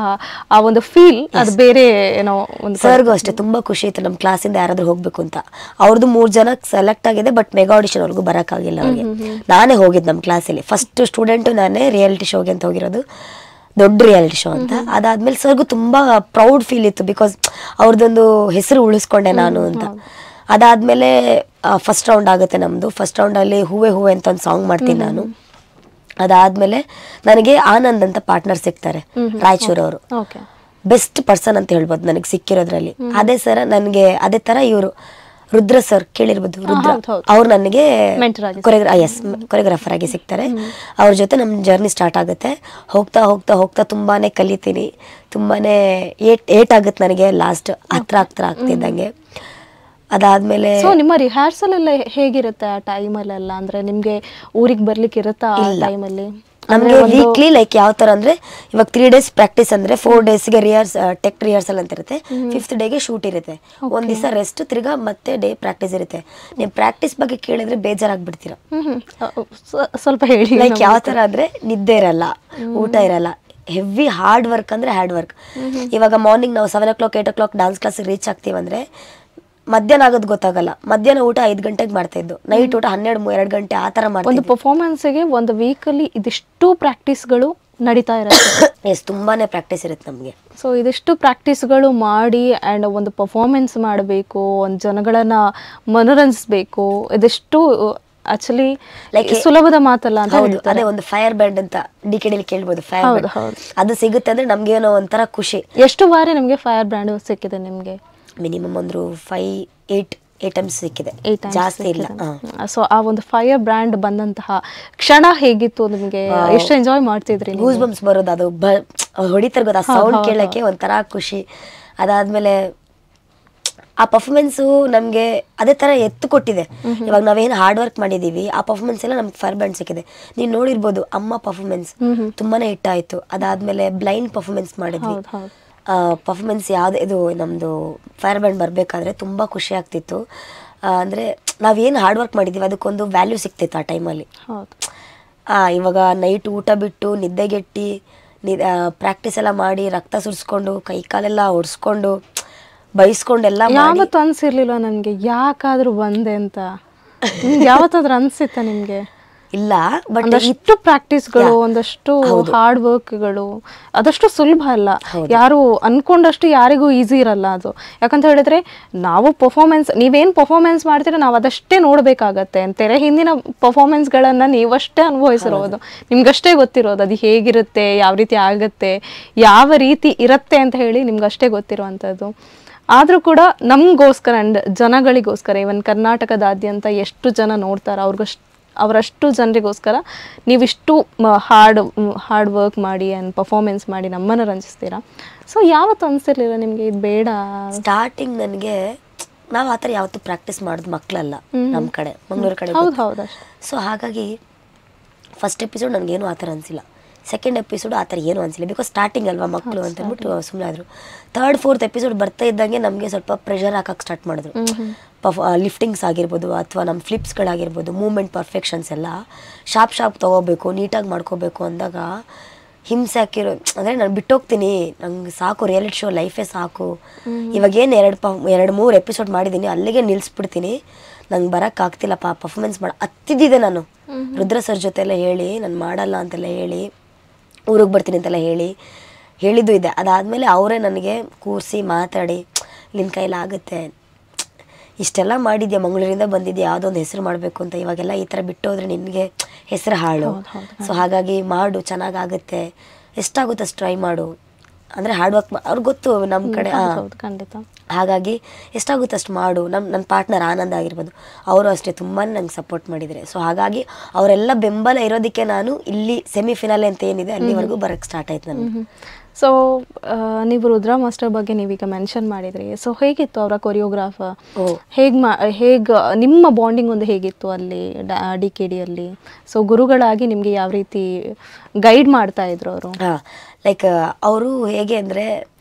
ಆ ಒಂದು ಫೀಲ್ ಅದು ಬೇರೆ. ಏನೋ ಒಂದು ಸರ್ಗೂ ಅಷ್ಟೇ ತುಂಬಾ ಖುಷಿ ಇತ್ತು ನಮ್ಮ ಕ್ಲಾಸಿಂದ ಯಾರಾದ್ರೂ ಹೋಗ್ಬೇಕು ಅಂತ. ಅವ್ರದ್ದು 3 ಜನ ಸೆಲೆಕ್ಟ್ ಆಗಿದೆ, ಬಟ್ ಮೆಗಾ ಆಡಿಷನ್ ಅವ್ರಿಗೂ ಬರಕ್ಕಾಗಿಲ್ಲ ಅವ್ರಿಗೆ. ನಾನೇ ಹೋಗಿದ್ದು ನಮ್ಮ ಕ್ಲಾಸಲ್ಲಿ ಫಸ್ಟ್ ಸ್ಟೂಡೆಂಟ್, ನಾನೇ ರಿಯಾಲಿಟಿ ಶೋಗೆ ಅಂತ ಹೋಗಿರೋದು, ದೊಡ್ಡ ರಿಯಾಲಿಟಿ ಶೋ ಅಂತ. ಅದಾದ್ಮೇಲೆ ಸರ್ಗೂ ತುಂಬಾ ಪ್ರೌಡ್ ಫೀಲ್ ಇತ್ತು, ಬಿಕಾಸ್ ಅವ್ರದ್ದೊಂದು ಹೆಸರು ಉಳಿಸ್ಕೊಂಡೆ ನಾನು ಅಂತ. ಅದಾದ್ಮೇಲೆ ಫಸ್ಟ್ ರೌಂಡ್ ಆಗುತ್ತೆ ನಮ್ದು. ಫಸ್ಟ್ ರೌಂಡ್ ಅಲ್ಲಿ ಹೂವೆ ಹೂವೆ ಅಂತ ಒಂದು ಸಾಂಗ್ ಮಾಡ್ತೀನಿ ನಾನು. ಅದಾದ್ಮೇಲೆ ನನಗೆ ಆನಂದ್ ಅಂತ ಪಾರ್ಟ್ನರ್ ಸಿಗ್ತಾರೆ, ರಾಯಚೂರವರು. ಬೆಸ್ಟ್ ಪರ್ಸನ್ ಅಂತ ಹೇಳ್ಬೋದು ನನಗೆ ಸಿಕ್ಕಿರೋದ್ರಲ್ಲಿ. ಅದೇ ಅದೇ ತರ ಇವರು ರುದ್ರ ಸರ್ ಕೇಳಿರ್ಬೋದು, ರುದ್ರ, ಅವ್ರು ನನಗೆ ಕೊರಿಯೋಗ್ರಾಫರ್ ಆಗಿ ಸಿಗ್ತಾರೆ. ಅವ್ರ ಜೊತೆ ನಮ್ಮ ಜರ್ನಿ ಸ್ಟಾರ್ಟ್ ಆಗುತ್ತೆ. ಹೋಗ್ತಾ ಹೋಗ್ತಾ ಹೋಗ್ತಾ ತುಂಬಾನೇ ಕಲಿತೀನಿ, ತುಂಬಾನೇ ಏಟ್ ಆಗುತ್ತೆ ನನಗೆ. ಲಾಸ್ಟ್ ಹತ್ರ ಆಗ್ತಿದ್ದಂಗೆ ಅದಾದ್ಮೇಲೆ ನಿಮ್ಮ ರಿಹರ್ಸಲ್ ಎಲ್ಲ ಹೇಗಿರುತ್ತೆ ಆ ಟೈಮಲ್ಲೆಲ್ಲ? ಅಂದ್ರೆ ನಿಮ್ಗೆ ಊರಿಗೆ ಬರ್ಲಿಕ್ಕೆ ಇರುತ್ತಾ ಆ ಟೈಮಲ್ಲಿ? ನಮ್ಗೆ ವೀಕ್ಲಿ ಲೈಕ್ ಯಾವ ತರ ಅಂದ್ರೆ, ಇವಾಗ 3 days ಪ್ರಾಕ್ಟೀಸ್ ಅಂದ್ರೆ 4 daysಗೆ ಟೆಕ್ ರಿಹರ್ಸಲ್ ಅಂತ ಇರುತ್ತೆ, 5th ಡೇಗೆ ಶೂಟ್ ಇರುತ್ತೆ, ಒಂದ್ ದಿವಸ ರೆಸ್ಟ್, ತಿರ್ಗಾ ಮತ್ತೆ ಡೇ ಪ್ರಾಕ್ಟೀಸ್ ಇರುತ್ತೆ. ನೀವು ಪ್ರಾಕ್ಟೀಸ್ ಬಗ್ಗೆ ಕೇಳಿದ್ರೆ ಬೇಜಾರಾಗ್ಬಿಡ್ತೀರಾ. ಸ್ವಲ್ಪ ಹೇಳಿ. ಲೈಕ್ ಯಾವ ತರ ಅಂದ್ರೆ, ನಿದ್ದೆ ಇರಲ್ಲ, ಊಟ ಇರಲ್ಲ, ಹೆವಿ ಹಾರ್ಡ್ ವರ್ಕ್ ಅಂದ್ರೆ ಹಾರ್ಡ್ ವರ್ಕ್. ಇವಾಗ ಮಾರ್ನಿಂಗ್ ನಾವು 7 o'clock 8 o'clock dance class reach ಆಗ್ತೀವಂದ್ರೆ ಮಧ್ಯಾಹ್ನ ಆಗೋದು ಗೊತ್ತಾಗಲ್ಲ. ಮಧ್ಯಾಹ್ನ ಊಟ 5 ಗಂಟೆಗೆ ಮಾಡ್ತಾ ಇದ್ದು, ನೈಟ್ ಊಟ 12-2 ಗಂಟೆ ಆ ತರ ಮಾಡ್ತಾ. ಒಂದು ಪರ್ಫಾರ್ಮೆನ್ಸ್ಗೆ ಒಂದು ವೀಕಲ್ಲಿ ಇದಿಷ್ಟು ಪ್ರಾಕ್ಟೀಸ್ಗಳು ನಡೀತಾ ಇರುತ್ತೆ. ಎಸ್, ತುಂಬಾನೇ ಪ್ರಾಕ್ಟೀಸ್ ಇರುತ್ತೆ ನಮಗೆ. ಸೊ ಇದಿಷ್ಟು ಪ್ರಾಕ್ಟೀಸ್ಗಳು ಮಾಡಿ ಆ್ಯಂಡ್ ಒಂದು ಪರ್ಫಾರ್ಮೆನ್ಸ್ ಮಾಡಬೇಕು, ಒಂದು ಜನಗಳನ್ನ ಮನೋರಂಜಿಸ್ಬೇಕು, ಇದಿಷ್ಟು ಆಕ್ಚುಲಿ ಸುಲಭದ ಮಾತಲ್ಲ ಅಂತ ಹೇಳ್ತಾರೆ. ಅದೇ ಒಂದು ಫೈರ್ ಬ್ಯಾಂಡ್ ಅಂತ ಡಿಕೆಡಿಲಿ ಕೇಳ್ಬೋದು, ಫೈರ್ ಬ್ಯಾಂಡ್ ಅದು ಸಿಗುತ್ತೆ ಅಂದ್ರೆ ನಮ್ಗೆ ಏನೋ ಒಂಥರ ಖುಷಿ. ಎಷ್ಟು ಬಾರಿ ನಮ್ಗೆ ಫೈರ್ ಬ್ರ್ಯಾಂಡ್ ಸಿಕ್ಕಿದೆ ನಿಮ್ಗೆ? ಮಿನಿಮಮ್ ಒಂದು 5-8 ಟೈಮ್ಸ್ ಸಿಕ್ಕಿದೆ, ಜಾಸ್ತಿ ಇಲ್ಲ. ಸೊ ಆ ಒಂದು ಫೈರ್ ಬ್ರ್ಯಾಂಡ್ ಬಂದಂತಹ ಕ್ಷಣ ಹೇಗಿತ್ತು ನಿಮ್ಗೆ? ಎಷ್ಟು ಎಂಜಾಯ್ ಮಾಡ್ತಿದ್ರಿ? ಗೂಸ್ ಬಂಪ್ಸ್ ಬರೋದು, ಅದು ಹೊಡಿತಾರೆ ಗೊತ್ತಾ, ಸೌಂಡ್ ಕೇಳಕ್ಕೆ ಒಂಥರ ಖುಷಿ. ಅದಾದ್ಮೇಲೆ ಆ ಪರ್ಫಾರ್ಮೆನ್ಸು ನಮ್ಗೆ ಅದೇ ತರ ಎತ್ತು ಕೊಟ್ಟಿದೆ. ಇವಾಗ ನಾವೇನು ಹಾರ್ಡ್ ವರ್ಕ್ ಮಾಡಿದೀವಿ, ಆ ಪರ್ಫಾರ್ಮೆನ್ಸ್ ಎಲ್ಲ ನಮ್ಗೆ ಫೈರ್ ಬ್ಯಾಂಡ್ ಸಿಕ್ಕಿದೆ. ನೀವ್ ನೋಡಿರ್ಬೋದು, ಅಮ್ಮ ಪರ್ಫಾರ್ಮೆನ್ಸ್ ತುಂಬಾನೇ ಹಿಟ್ ಆಯ್ತು. ಅದಾದ್ಮೇಲೆ ಬ್ಲೈಂಡ್ ಪರ್ಫಾರ್ಮೆನ್ಸ್ ಮಾಡಿದ್ವಿ. ಪರ್ಫಾರ್ಮೆನ್ಸ್ ಯಾವ್ದು ಇದು ನಮ್ದು ಫೈರ್ ಬ್ಯಾಂಡ್ ಬರ್ಬೇಕಾದ್ರೆ ತುಂಬಾ ಖುಷಿ ಆಗ್ತಿತ್ತು. ಅಂದ್ರೆ ನಾವೇನು ಹಾರ್ಡ್ ವರ್ಕ್ ಮಾಡಿದೀವಿ ಅದಕ್ಕೊಂದು ವ್ಯಾಲ್ಯೂ ಸಿಕ್ತಿತ್ತು ಆ ಟೈಮಲ್ಲಿ. ಇವಾಗ ನೈಟ್ ಊಟ ಬಿಟ್ಟು ನಿದ್ದೆಗೆಟ್ಟಿ ಪ್ರಾಕ್ಟೀಸ್ ಎಲ್ಲ ಮಾಡಿ ರಕ್ತ ಸುರಿಸ್ಕೊಂಡು ಕೈ ಕಾಲೆಲ್ಲ ಒಡ್ಸ್ಕೊಂಡು ಬೈಸ್ಕೊಂಡೆಲ್ಲ ಯಾವತ್ತು ಅನ್ಸಿರ್ಲಿಲ್ಲ ನನ್ಗೆ ಯಾಕಾದ್ರೂ ಬಂದೆ ಅಂತ? ಯಾವತ್ತಾದ್ರೂ ಅನ್ಸಿತ್ತ ನಿಮ್ಗೆ? ಇಲ್ಲ, ಬಟ್ ಒಂದಷ್ಟು ಪ್ರಾಕ್ಟೀಸ್ಗಳು, ಒಂದಷ್ಟು ಹಾರ್ಡ್ ವರ್ಕ್ಗಳು ಅದಷ್ಟು ಸುಲಭ ಅಲ್ಲ. ಯಾರು ಅನ್ಕೊಂಡಷ್ಟು ಯಾರಿಗೂ ಈಸಿ ಇರಲ್ಲ ಅದು. ಯಾಕಂತ ಹೇಳಿದ್ರೆ ನಾವು ಪರ್ಫಾರ್ಮೆನ್ಸ್, ನೀವೇನ್ ಪರ್ಫಾರ್ಮೆನ್ಸ್ ಮಾಡ್ತೀರ ನಾವು ಅದಷ್ಟೇ ನೋಡ್ಬೇಕಾಗತ್ತೆ. ತೆರೆ ಹಿಂದಿನ ಪರ್ಫಾರ್ಮೆನ್ಸ್ಗಳನ್ನ ನೀವಷ್ಟೇ ಅನುಭವಿಸಿರೋದು, ನಿಮ್ಗಷ್ಟೇ ಗೊತ್ತಿರೋದು ಅದು ಹೇಗಿರುತ್ತೆ, ಯಾವ ರೀತಿ ಆಗತ್ತೆ, ಯಾವ ರೀತಿ ಇರತ್ತೆ ಅಂತ ಹೇಳಿ ನಿಮ್ಗಷ್ಟೇ ಗೊತ್ತಿರುವಂಥದ್ದು. ಆದ್ರೂ ಕೂಡ ನಮಗೋಸ್ಕರ ಅಂಡ್ ಜನಗಳಿಗೋಸ್ಕರ, ಇವನ್ ಕರ್ನಾಟಕದಾದ್ಯಂತ ಎಷ್ಟು ಜನ ನೋಡ್ತಾರ ಅವರಷ್ಟು ಜನರಿಗೋಸ್ಕರ ನೀವಿಷ್ಟು ಹಾರ್ಡ್ ವರ್ಕ್ ಮಾಡಿ ಆ್ಯಂಡ್ ಪರ್ಫಾರ್ಮೆನ್ಸ್ ಮಾಡಿ ನಮ್ಮನ್ನು ರಂಜಿಸ್ತೀರಾ. ಸೊ ಯಾವತ್ತು ಅನ್ಸಿರ್ಲಿಲ್ಲ ನಿಮ್ಗೆ ಇದು ಬೇಡ? ಸ್ಟಾರ್ಟಿಂಗ್ ನನಗೆ ನಾವು ಆ ಥರ ಯಾವತ್ತು ಪ್ರಾಕ್ಟೀಸ್ ಮಾಡೋದು ಮಕ್ಕಳಲ್ಲ ನಮ್ಮ ಕಡೆ, ಮಂಗಳೂರು ಕಡೆ. ಹೌದು. ಸೊ ಹಾಗಾಗಿ ಫಸ್ಟ್ ಎಪಿಸೋಡ್ ನನಗೇನು ಆ ಥರ ಅನಿಸಿಲ್ಲ, ಸೆಕೆಂಡ್ ಎಪಿಸೋಡ್ ಆ ಥರ ಏನು ಅನಿಸಿಲ್ಲ, ಬಿಕಾಸ್ ಸ್ಟಾರ್ಟಿಂಗ್ ಅಲ್ವಾ ಮಕ್ಕಳು ಅಂತ ಅಂದ್ಬಿಟ್ಟು ಸುಮ್ಮನೆ ಆದರು. 3rd 4th ಎಪಿಸೋಡ್ ಬರ್ತಾ ಇದ್ದಂಗೆ ನಮಗೆ ಸ್ವಲ್ಪ ಪ್ರೆಷರ್ ಹಾಕಕ್ಕೆ ಸ್ಟಾರ್ಟ್ ಮಾಡಿದ್ರು. ಲಿಫ್ಟಿಂಗ್ಸ್ ಆಗಿರ್ಬೋದು ಅಥವಾ ನಮ್ಮ ಫ್ಲಿಪ್ಸ್ಗಳಾಗಿರ್ಬೋದು, ಮೂವ್ಮೆಂಟ್ ಪರ್ಫೆಕ್ಷನ್ಸ್ ಎಲ್ಲ ಶಾರ್ಪ್ ತೊಗೋಬೇಕು, ನೀಟಾಗಿ ಮಾಡ್ಕೋಬೇಕು ಅಂದಾಗ ಹಿಂಸೆ ಹಾಕಿರೋ ಅಂದರೆ ನಾನು ಬಿಟ್ಟೋಗ್ತೀನಿ, ನಂಗೆ ಸಾಕು ರಿಯಾಲಿಟಿ ಶೋ ಲೈಫೇ ಸಾಕು, ಇವಾಗೇನು 2-3 ಎಪಿಸೋಡ್ ಮಾಡಿದ್ದೀನಿ ಅಲ್ಲಿಗೆ ನಿಲ್ಲಿಸ್ಬಿಡ್ತೀನಿ, ನಂಗೆ ಬರೋಕ್ಕಾಗ್ತಿಲ್ಲಪ್ಪ, ಪರ್ಫಾರ್ಮೆನ್ಸ್ ಹತ್ತಿದ್ದಿದೆ ನಾನು. ರುದ್ರ ಸರ್ ಜೊತೆಲ್ಲ ಹೇಳಿ ನಾನು ಮಾಡಲ್ಲ ಅಂತೆಲ್ಲ ಹೇಳಿ, ಊರಿಗೆ ಬರ್ತೀನಿ ಅಂತೆಲ್ಲ ಹೇಳಿದ್ದು ಇದೆ. ಅದಾದಮೇಲೆ ಅವರೇ ನನಗೆ ಕೂರಿಸಿ ಮಾತಾಡಿ, ನಿನ್ನ ಕೈಲಾಗುತ್ತೆ, ಇಷ್ಟೆಲ್ಲ ಮಾಡಿದ್ಯಾ, ಮಂಗಳೂರಿಂದ ಬಂದಿದ್ಯಾ, ಯಾವುದೊಂದು ಹೆಸರು ಮಾಡಬೇಕು ಅಂತ, ಇವಾಗೆಲ್ಲ ಈ ಥರ ಬಿಟ್ಟು ಹೋದರೆ ನಿನಗೆ ಹೆಸರು ಹಾಳು, ಸೊ ಹಾಗಾಗಿ ಮಾಡು, ಚೆನ್ನಾಗಾಗುತ್ತೆ, ಎಷ್ಟಾಗುತ್ತೆ ಅಷ್ಟು ಟ್ರೈ ಮಾಡು, ಅಂದರೆ ಹಾರ್ಡ್ ವರ್ಕ್ ಅವ್ರಿಗೆ ಗೊತ್ತು ನಮ್ಮ ಕಡೆ. ಖಂಡಿತ. ಹಾಗಾಗಿ ಎಷ್ಟಾಗುತ್ತೆ ಅಷ್ಟು ಮಾಡು. ನನ್ನ ಪಾರ್ಟ್ನರ್ ಆನಂದ್ ಆಗಿರ್ಬೋದು, ಅವರು ಅಷ್ಟೇ ತುಂಬಾ ನಂಗೆ ಸಪೋರ್ಟ್ ಮಾಡಿದ್ದಾರೆ. ಸೊ ಹಾಗಾಗಿ ಅವರೆಲ್ಲ ಬೆಂಬಲ ಇರೋದಕ್ಕೆ ನಾನು ಇಲ್ಲಿ ಸೆಮಿಫಿನಾಲೆ ಅಂತ ಏನಿದೆ ಅಲ್ಲಿವರೆಗೂ ಬರೋಕ್ಕೆ ಸ್ಟಾರ್ಟ್ ಆಯ್ತು ನನಗೆ. ಸೊ ನೀವು ರುದ್ರಾ ಮಾಸ್ಟರ್ ಬಗ್ಗೆ ನೀವೀಗ ಮೆನ್ಷನ್ ಮಾಡಿದ್ರಿ. ಸೊ ಹೇಗಿತ್ತು ಅವರ ಕೊರಿಯೋಗ್ರಾಫರ್? ಹೇಗೆ ನಿಮ್ಮ ಬಾಂಡಿಂಗ್ ಒಂದು ಹೇಗಿತ್ತು ಅಲ್ಲಿ DKDಯಲ್ಲಿ? ಸೊ ಗುರುಗಳಾಗಿ ನಿಮಗೆ ಯಾವ ರೀತಿ ಗೈಡ್ ಮಾಡ್ತಾ ಇದ್ರು ಅವರು? ಲೈಕ್ ಅವರು ಹೇಗೆ ಅಂದರೆ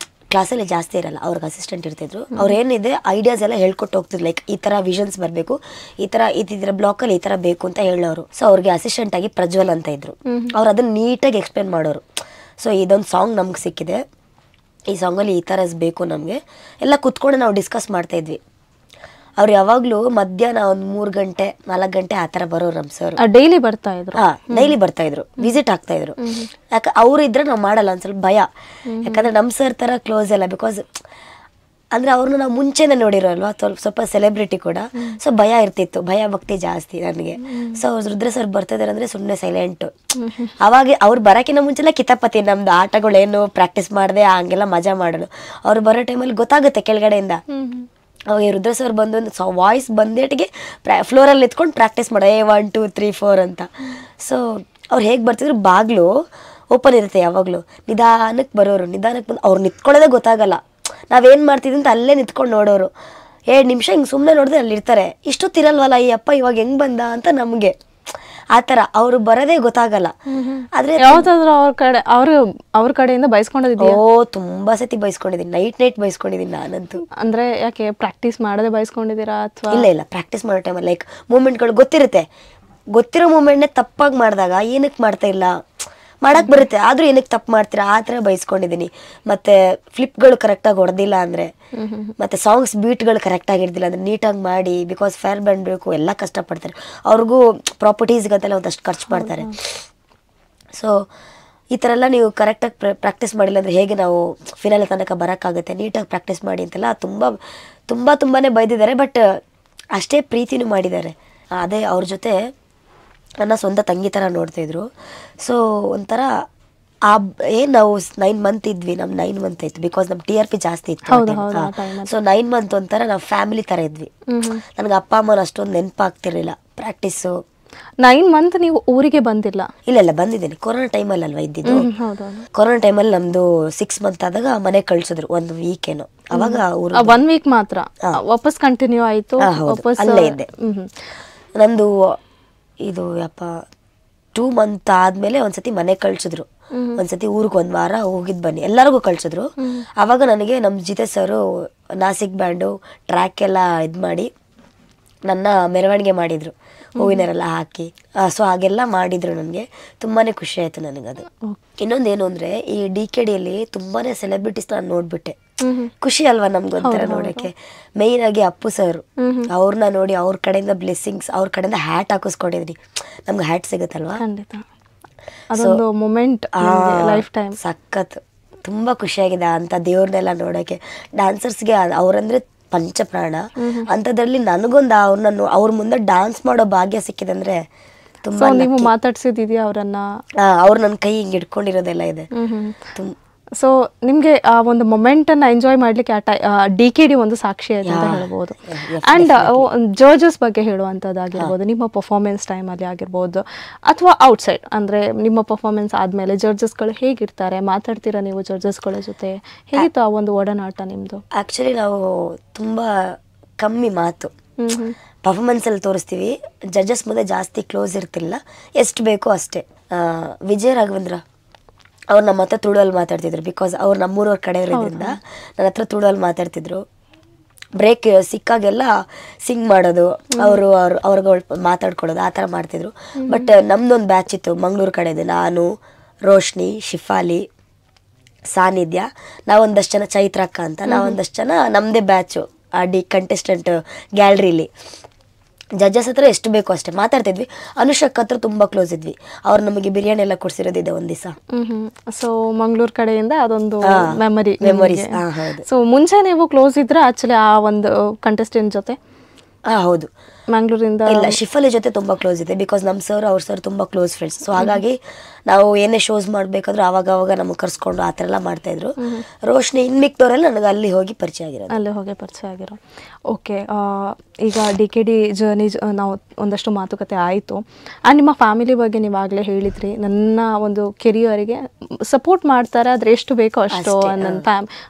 ಕ್ಲಾಸಲ್ಲಿ ಜಾಸ್ತಿ ಇರಲ್ಲ, ಅವ್ರಿಗೆ ಅಸಿಸ್ಟೆಂಟ್ ಇರ್ತಿದ್ರು. ಅವ್ರು ಏನಿದೆ ಐಡಿಯಾಸ್ ಎಲ್ಲ ಹೇಳ್ಕೊಟ್ಟು ಹೋಗ್ತಿದ್ರು. ಲೈಕ್ ಈ ಥರ ವಿಷನ್ಸ್ ಬರಬೇಕು, ಈ ಥರ ಬ್ಲಾಕಲ್ಲಿ ಈ ಥರ ಬೇಕು ಅಂತ ಹೇಳೋರು. ಸೊ ಅವ್ರಿಗೆ ಅಸಿಸ್ಟೆಂಟ್ ಆಗಿ ಪ್ರಜ್ವಲ್ ಅಂತ ಇದ್ರು. ಅವ್ರು ಅದನ್ನ ನೀಟಾಗಿ ಎಕ್ಸ್ಪ್ಲೇನ್ ಮಾಡೋರು. ಸೊ ಇದೊಂದು ಸಾಂಗ್ ನಮ್ಗೆ ಸಿಕ್ಕಿದೆ, ಈ ಸಾಂಗಲ್ಲಿ ಈ ಥರ ಬೇಕು ನಮಗೆ ಎಲ್ಲ ಕುತ್ಕೊಂಡು ನಾವು ಡಿಸ್ಕಸ್ ಮಾಡ್ತಾ ಇದ್ವಿ. ಅವ್ರು ಯಾವಾಗಲೂ ಮಧ್ಯಾಹ್ನ ಒಂದು 3 ಗಂಟೆ 4 ಗಂಟೆ ಆ ಥರ ಬರೋರು ನಮ್ಮ ಸರ್. ಡೈಲಿ ಬರ್ತಾ ಇದ್ರು? ಡೈಲಿ ಬರ್ತಾ ಇದ್ರು, ವಿಸಿಟ್ ಆಗ್ತಾ ಇದ್ರು. ಯಾಕೆ ಅವ್ರು ಇದ್ರೆ ನಾವು ಮಾಡಲ್ಲ, ಒಂದು ಸ್ವಲ್ಪ ಭಯ. ಯಾಕಂದ್ರೆ ನಮ್ಮ ಸರ್ ಥರ ಕ್ಲೋಸ್ ಅಲ್ಲ, ಬಿಕಾಸ್ ಅಂದ್ರೆ ಅವ್ರನ್ನ ನಾವು ಮುಂಚೆನೇ ನೋಡಿರೋ ಅಲ್ವಾ, ಸ್ವಲ್ಪ ಸೆಲೆಬ್ರಿಟಿ ಕೂಡ. ಸೊ ಭಯ ಇರ್ತಿತ್ತು, ಭಯ ಭಕ್ತಿ ಜಾಸ್ತಿ ನನಗೆ. ಸೊ ರುದ್ರ ಸರ್ ಬರ್ತಿದಾರೆ ಅಂದ್ರೆ ಸುಮ್ಮನೆ ಸೈಲೆಂಟು. ಅವಾಗ ಅವ್ರು ಬರೋಕ್ಕಿಂತ ಮುಂಚೆಲ್ಲ ಕಿತಾಪತಿ, ನಮ್ದು ಆಟಗಳೇನು ಪ್ರಾಕ್ಟೀಸ್ ಮಾಡಿದೆ ಹಂಗೆಲ್ಲ ಮಜಾ ಮಾಡೋದು. ಅವ್ರು ಬರೋ ಟೈಮಲ್ಲಿ ಗೊತ್ತಾಗುತ್ತೆ ಕೆಳಗಡೆಯಿಂದ. ಅವಾಗ ರುದ್ರ ಸರ್ ಬಂದು ವಾಯ್ಸ್ ಬಂದೇಟಿಗೆ ಫ್ಲೋರಲ್ಲಿ ಎತ್ಕೊಂಡು ಪ್ರಾಕ್ಟೀಸ್ ಮಾಡೋ 1 2 3 4 ಅಂತ. ಸೊ ಅವ್ರು ಹೇಗೆ ಬರ್ತಿದ್ರು, ಬಾಗಿಲು ಓಪನ್ ಇರುತ್ತೆ ಯಾವಾಗಲೂ, ನಿಧಾನಕ್ಕೆ ಬರೋರು. ನಿಧಾನಕ್ಕೆ ಬಂದು ಅವ್ರು ನಿಂತ್ಕೊಳ್ಳೋದೇ ಗೊತ್ತಾಗಲ್ಲ, ನಾವೇನು ಮಾಡ್ತಿದ್ವಿ ಅಂತ ಅಲ್ಲೇ ನಿಂತ್ಕೊಂಡು ನೋಡೋರು. 2 ನಿಮಿಷ ಹಿಂಗೆ ಸುಮ್ಮನೆ ನೋಡಿದ್ರೆ ಅಲ್ಲಿ ಇರ್ತಾರೆ. ಇಷ್ಟೊತ್ತಿರಲ್ವಲ್ಲ ಈ ಅಪ್ಪ ಇವಾಗ ಹೆಂಗೆ ಬಂದ ಅಂತ ನಮಗೆ ಆ ಥರ. ಅವರು ಬರೋದೇ ಗೊತ್ತಾಗಲ್ಲ. ಆದ್ರೆ ಯಾವತ್ತಾದ್ರೂ ಅವ್ರ ಕಡೆಯಿಂದ ಬಯಸ್ಕೊಂಡಿದ್ಯಾ? ತುಂಬಾ ಸತಿ ಬಯಸ್ಕೊಂಡಿದ್ದೀನಿ, ನೈಟ್ ಬಯಸ್ಕೊಂಡಿದ್ದೀನಿ ನಾನಂತೂ. ಅಂದ್ರೆ ಯಾಕೆ ಪ್ರಾಕ್ಟೀಸ್ ಮಾಡದೆ ಬಯಸ್ಕೊಂಡಿದ್ದೀರಾ ಅಥವಾ? ಇಲ್ಲ ಪ್ರಾಕ್ಟೀಸ್ ಮಾಡೋ ಟೈಮಲ್ಲಿ ಲೈಕ್ ಮೂಮೆಂಟ್ಗಳು ಗೊತ್ತಿರೋ ಮೂಮೆಂಟ್ನೇ ತಪ್ಪಾಗಿ ಮಾಡಿದಾಗ ಏನಕ್ಕೆ ಮಾಡ್ತಾ ಇಲ್ಲ, ಮಾಡಕ್ ಬರುತ್ತೆ ಆದ್ರೂ ಏನಕ್ಕೆ ತಪ್ಪು ಮಾಡ್ತೀರಾ ಆ ಥರ ಬಯಸ್ಕೊಂಡಿದ್ದೀನಿ. ಮತ್ತೆ ಫ್ಲಿಪ್ಗಳು ಕರೆಕ್ಟಾಗಿ ಹೊಡೆದಿಲ್ಲ ಅಂದ್ರೆ, ಮತ್ತೆ ಸಾಂಗ್ಸ್ ಬೀಟ್ಗಳು ಕರೆಕ್ಟಾಗಿ ಇರ್ದಿಲ್ಲ ಅಂದ್ರೆ ನೀಟಾಗಿ ಮಾಡಿ. ಬಿಕಾಸ್ ಫೇರ್ ಬ್ಯಾಂಡ್ ಬೇಕು, ಎಲ್ಲ ಕಷ್ಟಪಡ್ತಾರೆ. ಅವ್ರಿಗೂ ಪ್ರಾಪರ್ಟೀಸ್ಗಂತೆಲ್ಲ ಒಂದಷ್ಟು ಖರ್ಚು ಮಾಡ್ತಾರೆ. ಸೊ ಈ ಥರ ಎಲ್ಲ ನೀವು ಕರೆಕ್ಟಾಗಿ ಪ್ರಾಕ್ಟೀಸ್ ಮಾಡಿಲ್ಲ ಅಂದರೆ ಹೇಗೆ ನಾವು ಫಿನಾಲೆ ತನಕ ಬರೋಕ್ಕಾಗುತ್ತೆ. ನೀಟಾಗಿ ಪ್ರಾಕ್ಟೀಸ್ ಮಾಡಿ ಅಂತೆಲ್ಲ ತುಂಬಾ ಬೈದಿದ್ದಾರೆ. ಬಟ್ ಅಷ್ಟೇ ಪ್ರೀತಿನೂ ಮಾಡಿದ್ದಾರೆ. ಅದೇ ಅವ್ರ ಜೊತೆ ನನ್ನ ಸ್ವಂತ ತಂಗಿ ಥರ ನೋಡ್ತಾಯಿದ್ರು. ಸೊ ಒಂಥರ ನಾವು 9 ಮಂತ್ ಇದ್ವಿ, ನಮ್ 9 ಮಂತ್ ಇತ್ತು. ಬಿಕಾಸ್ ನಮ್ TRP ಜಾಸ್ತಿ ಇತ್ತು. ಸೊ 9 ಮಂತ್ ಒಂಥರ ನಾವು ಫ್ಯಾಮಿಲಿ ಥರ ಇದ್ವಿ. ನನಗೆ ಅಪ್ಪ ಅಮ್ಮನ ಅಷ್ಟೊಂದು ನೆನಪಾಗ್ತಿರ್ಲಿಲ್ಲ. ಪ್ರಾಕ್ಟೀಸು 9 ಮಂತ್ ನೀವು ಊರಿಗೆ ಬಂದಿಲ್ಲ? ಇಲ್ಲ ಬಂದಿದ್ದೀನಿ. ಕೊರೋನಾ ಟೈಮಲ್ಲಿ ಅಲ್ವಾ ಇದ್ದಿದ್ದು. ಕೊರೋನಾ ಟೈಮಲ್ಲಿ ನಮ್ದು 6 ಮಂತ್ ಆದಾಗ ಮನೆ ಕಳ್ಸಿದ್ರು 1 ವೀಕ್ ಏನೋ. ಅವಾಗ 1 ವೀಕ್ ಮಾತ್ರ ವಾಪಸ್ ಕಂಟಿನ್ಯೂ ಆಯ್ತು? ಅಲ್ಲೇ ಇದ್ದೆ. ನಂದು ಇದು 2 ಮಂತ್ ಆದ್ಮೇಲೆ ಒಂದ್ಸತಿ ಮನೆ ಕಳ್ಸಿದ್ರು, ಒಂದ್ಸತಿ ಊರಿಗೆ 1 ವಾರ ಹೋಗಿದ್ ಬನ್ನಿ, ಎಲ್ಲರಿಗೂ ಕಳ್ಸಿದ್ರು. ಅವಾಗ ನನಗೆ ನಮ್ಮ ಜಿತೆ ಸರು ನಾಸಿಕ್ ಬ್ಯಾಂಡು ಟ್ರ್ಯಾಕ್ ಎಲ್ಲ ಇದ್ ಮಾಡಿ ನನ್ನ ಮೆರವಣಿಗೆ ಮಾಡಿದ್ರು, ಹೂವಿನರೆಲ್ಲ ಹಾಕಿ. ಸೊ ಹಾಗೆಲ್ಲ ಮಾಡಿದ್ರು. ನನಗೆ ತುಂಬಾನೇ ಖುಷಿ ಆಯ್ತು ನನಗದು. ಇನ್ನೊಂದೇನು ಅಂದ್ರೆ ಈ DKDಯಲ್ಲಿ ತುಂಬಾನೇ ಸೆಲೆಬ್ರಿಟೀಸ್ ನಾನು ನೋಡ್ಬಿಟ್ಟೆ. ಖುಷಿ ಅಲ್ವಾ ನಮ್ಗೊಂಥರ ನೋಡಕ್ಕೆ. ಮೇಯ್ನ್ ಆಗಿ ಅಪ್ಪು ಸರ್, ಅವ್ರನ್ನ ನೋಡಿ ಅವ್ರ ಕಡೆಯಿಂದ ಬ್ಲೆಸ್ಸಿಂಗ್ಸ್, ಅವ್ರ ಕಡೆಯಿಂದ ಹ್ಯಾಟ್ ಹಾಕಿಸ್ಕೊಂಡಿದ್ರಿ. ನಮ್ಗೆ ಹ್ಯಾಟ್ ಸಿಗುತ್ತಲ್ವಾ, ಅದೊಂದು ಮೊಮೆಂಟ್ ಲೈಫ್ ಟೈಮ್. ಸಖತ್ ತುಂಬಾ ಖುಷಿಯಾಗಿದೆ ಅಂತ ದೇವ್ರನ್ನೆಲ್ಲ ನೋಡಕ್ಕೆ. ಡ್ಯಾನ್ಸರ್ಸ್ಗೆ ಅವ್ರಂದ್ರೆ ಪಂಚಪ್ರಾಣ. ಅಂಥದ್ರಲ್ಲಿ ನನಗೊಂದು ಅವ್ರ ಮುಂದೆ ಡಾನ್ಸ್ ಮಾಡೋ ಭಾಗ್ಯ ಸಿಕ್ಕಿದೆ ಅಂದ್ರೆ ತುಂಬಾ. ನೀವು ಮಾತಾಡ್ಸಿದ್ಯಾ ಅವರನ್ನ? ಅವ್ರು ನನ್ನ ಕೈ ಹಿಂಗೆ ಇಟ್ಕೊಂಡಿರೋದೆಲ್ಲ ಇದೆ. ಸೊ ನಿಮ್ಗೆ ಆ ಒಂದು ಮೊಮೆಂಟ್ ಅನ್ನ ಎಂಜಾಯ್ ಮಾಡ್ಲಿಕ್ಕೆ DKD ಒಂದು ಸಾಕ್ಷಿ ಅಂತ ಹೇಳ್ಬೋದು. ಅಂಡ್ ಜಡ್ಜಸ್ ಬಗ್ಗೆ ಹೇಳುವಂಥದ್ದಾಗಿರ್ಬೋದು, ನಿಮ್ಮ ಪರ್ಫಾರ್ಮೆನ್ಸ್ ಟೈಮಲ್ಲಿ ಆಗಿರ್ಬೋದು ಅಥವಾ ಔಟ್ಸೈಡ್, ಅಂದ್ರೆ ನಿಮ್ಮ ಪರ್ಫಾರ್ಮೆನ್ಸ್ ಆದ್ಮೇಲೆ ಜಡ್ಜಸ್ಗಳು ಹೇಗಿರ್ತಾರೆ, ಮಾತಾಡ್ತೀರಾ ನೀವು ಜಡ್ಜಸ್ಗಳ ಜೊತೆ? ಹೇಗಿತ್ತು ಆ ಒಂದು ಒಡನಾಟ ನಿಮ್ದು? ಆಕ್ಚುಲಿ ನಾವು ತುಂಬಾ ಕಮ್ಮಿ ಮಾತು ಪರ್ಫಾರ್ಮೆನ್ಸ್ ಅಲ್ಲಿ ತೋರಿಸ್ತೀವಿ. ಜಡ್ಜಸ್ ಮುಂದೆ ಜಾಸ್ತಿ ಕ್ಲೋಸ್ ಇರ್ತಿಲ್ಲ, ಎಷ್ಟು ಬೇಕೋ ಅಷ್ಟೇ. ವಿಜಯ ರಾಘವೇಂದ್ರ ಅವ್ರು ನಮ್ಮ ಹತ್ರ ತುಳುವಲ್ಲಿ ಮಾತಾಡ್ತಿದ್ರು. ಬಿಕಾಸ್ ಅವ್ರು ನಮ್ಮೂರವ್ರ ಕಡೆಯವರಿಂದ ನನ್ನ ಹತ್ರ ತುಳುವಲ್ಲಿ ಮಾತಾಡ್ತಿದ್ರು. ಬ್ರೇಕ್ ಸಿಕ್ಕಾಗೆಲ್ಲ ಸಿಂಗ್ ಮಾಡೋದು, ಅವ್ರಿಗೆ ಮಾತಾಡ್ಕೊಳ್ಳೋದು ಆ ಥರ ಮಾಡ್ತಿದ್ರು. ಬಟ್ ನಮ್ದೊಂದು ಬ್ಯಾಚ್ ಇತ್ತು ಮಂಗಳೂರು ಕಡೆದು. ನಾನು, ರೋಶ್ನಿ, ಶಿಫಾಲಿ, ಸಾನಿಧ್ಯ, ನಾವೊಂದಷ್ಟು ಜನ, ಚೈತ್ರಕ್ಕ ಅಂತ ನಾವೊಂದಷ್ಟು ಜನ ನಮ್ಮದೇ ಬ್ಯಾಚು ಕಂಟೆಸ್ಟೆಂಟ್ ಗ್ಯಾಲರಿಲಿ. ಜಡ್ಜಸ್ ಹತ್ರ ಎಷ್ಟು ಬೇಕೋ ಅಷ್ಟೇ ಮಾತಾಡ್ತಿದ್ವಿ. ಅನುಷಕ್ ಹತ್ರ ತುಂಬಾ ಕ್ಲೋಸ್ ಇದ್ವಿ. ಅವ್ರು ನಮಗೆ ಬಿರಿಯಾನಿ ಎಲ್ಲ ಕೊಡ್ಸಿರೋದಿದೆ ಒಂದ್ ದಿವಸ. ಸೊ ಮಂಗಳೂರು ಕಡೆಯಿಂದ ಅದೊಂದು ಮೆಮೊರೀಸ್. ಸೊ ಮುಂಚೆ ನೀವು ಕ್ಲೋಸ್ ಇದ್ರ ಆಕ್ಚುಲಿ ಆ ಒಂದು ಕಂಟೆಸ್ಟೆಂಟ್ ಜೊತೆ? ಹೌದು, ಮಂಗಳೂರಿಂದ ಇಲ್ಲ, ಶಿಫಾಲಿ ಜೊತೆ ತುಂಬಾ ಕ್ಲೋಸ್ ಇದೆ. ಬಿಕಾಸ್ ನಮ್ಮ ಸರ್ ಅವ್ರ ಸರ್ ತುಂಬಾ ಕ್ಲೋಸ್ ಫ್ರೆಂಡ್ಸ್. ಸೊ ಹಾಗಾಗಿ ನಾವು ಏನೇ ಶೋಸ್ ಮಾಡ್ಬೇಕಾದ್ರೂ ಅವಾಗ ನಮಗೆ ಕರ್ಸ್ಕೊಂಡು ಆ ಥರ ಎಲ್ಲ ಮಾಡ್ತಾ ಇದ್ರು. ರೋಶ್ನಿ ಇನ್ಮಿಕ್ದವರೆಲ್ಲ ನನಗೆ ಅಲ್ಲಿ ಹೋಗಿ ಪರಿಚಯ ಆಗಿರೋ. ಓಕೆ, ಈಗ DKD ಜರ್ನಿ ನಾವು ಒಂದಷ್ಟು ಮಾತುಕತೆ ಆಯಿತು. ಆ್ಯಂಡ್ ನಿಮ್ಮ ಫ್ಯಾಮಿಲಿ ಬಗ್ಗೆ ನೀವಾಗಲೇ ಹೇಳಿದ್ರಿ, ನನ್ನ ಒಂದು ಕೆರಿಯರಿಗೆ ಸಪೋರ್ಟ್ ಮಾಡ್ತಾರೆ, ಆದರೆ ಎಷ್ಟು ಬೇಕೋ ಅಷ್ಟು.